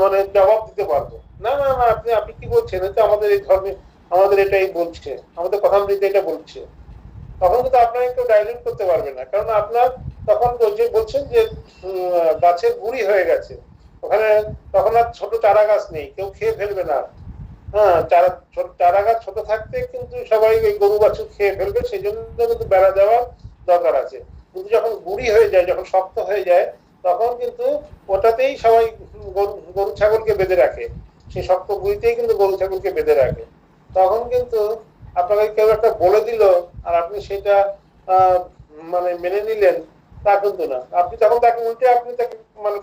মানে জবাব দিতে পারবো। না না না, আপনি আপনি কি বলছেন, এটা আমাদের এই ধর্মে আমাদের এটাই বলছে, আমাদের কথামৃতে এটা বলছে। তখন কিন্তু আপনাকে কেউ ডাইলিউট করতে পারবে না, কারণ আপনার তখন যে বলছেন যে গাছের গুড়ি হয়ে গেছে, ওখানে তখন আর ছোট চারা গাছ নেই, কেউ খেয়ে ফেলবে না। হ্যাঁ, চারা গাছ ছোট থাকতে কিন্তু সবাই ওই গরু বাছুর খেয়ে ফেলবে, সেই জন্য কিন্তু বেড়া দেওয়ার দরকার আছে। কিন্তু যখন গুড়ি হয়ে যায়, যখন শক্ত হয়ে যায়, তখন কিন্তু ওটাতেই সবাই গরু ছাগলকে বেঁধে রাখে, সেই শক্ত গুড়িতেই কিন্তু গরু ছাগলকে বেঁধে রাখে। তখন কিন্তু আপনাকে কেউ একটা বলে দিল আর আপনি সেটা মানে মেনে নিলেন, তা কিন্তু না। আপনি তখন তাকে উল্টে আপনি তাকে মানে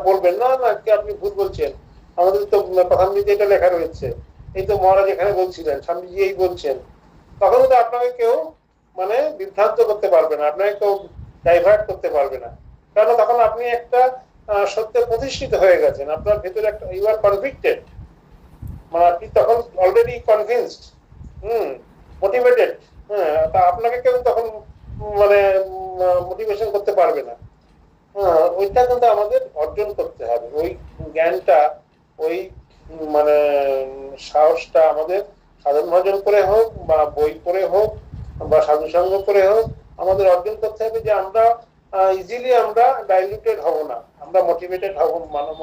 বলবেন, না না কি আপনি ভুল বলছেন, আমাদের তো কথামৃতে এটা লেখা রয়েছে, এই তো মহারাজ এখানে বলছিলেন, স্বামীজি এই বলছেন। তখন কিন্তু আপনাকে কেউ মানে বিভ্রান্ত করতে পারবে না, আপনাকে কেউ ডাইভার্ট করতে পারবে না, কারণ তখন আপনি একটা সত্যে প্রতিষ্ঠিত হয়ে গেছেন, আপনার ভেতরে একটা ইউ আর কনভিক্টেড, মানে আপনি তখন অলরেডি কনভিন্সড, মোটিভেটেড। হ্যাঁ, তা আপনাকে কেউ তখন মানে মোটিভেশন করতে পারবে না। ওইটা কিন্তু আমাদের অর্জন করতে হবে, ওই জ্ঞানটা, ওই মানে সাহসটা আমাদের সাধন ভজন করে হোক বা বই পড়ে হোক বা সাধুসঙ্গ করে হোক আমাদের অর্জন করতে হবে, যে আমরা ইজিলি আমরা ডাইলিউটেড হব না, আমরা মোটিভেটেড হব,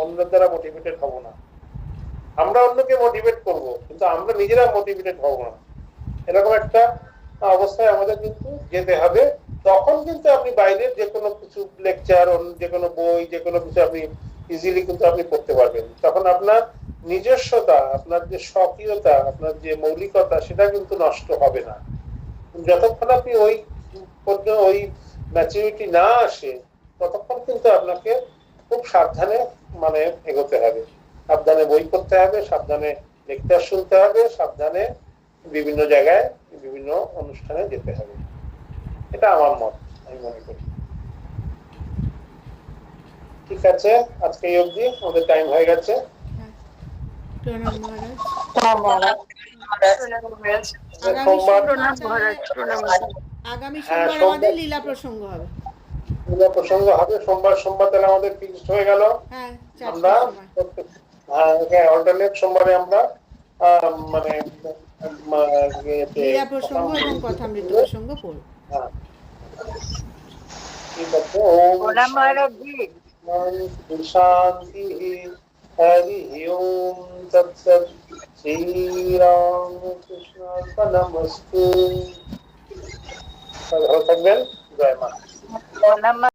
অন্যের দ্বারা মোটিভেটেড হব না। আমরা অন্যকে মোটিভেট করব, কিন্তু আমরা নিজেরা মোটিভেটেড হব না, এরকম একটা অবস্থায় আমাদের কিন্তু যেতে হবে। তখন কিন্তু আপনি বাইরের যে কোনো কিছু লেকচার, যে কোনো বই, যে কোনো কিছু আপনি ইজিলি কিন্তু আপনি পড়তে পারবেন। তখন আপনার নিজস্বতা, আপনার যে স্বকীয়তা, আপনার যে মৌলিকতা, সেটা কিন্তু নষ্ট হবে না। যতক্ষণ আপনি ওই ম্যাচুরিটি না আসে, ততক্ষণ কিন্তু আপনাকে খুব সাবধানে মানে এগোতে হবে, সাবধানে বই পড়তে হবে, সাবধানে লেকচার শুনতে হবে, সাবধানে বিভিন্ন জায়গায় বিভিন্ন অনুষ্ঠানে যেতে হবে। এটা আমার মত, আমি মনে করি। ঠিক আছে, আজকে এই অবধি, আমাদের টাইম হয়ে গেছে। প্রণাম মহারাজ। আগামী সোমবার আমাদের লীলা প্রসঙ্গ হবে। লীলা প্রসঙ্গ হবে সোমবার, তাহলে আমাদের ফিক্সড হয়ে গেল। হ্যাঁ, আমরা অল্টারনেট সোমবারে আমরা মানে লীলা প্রসঙ্গ এবং কথামৃত প্রসঙ্গ পড়ব। ঠিক আছে। ওম শান্তি হরি ওম তৎসৎ। শ্রী রামকৃষ্ণ নমস্তে। ভালো থাকবেন, জয় মা।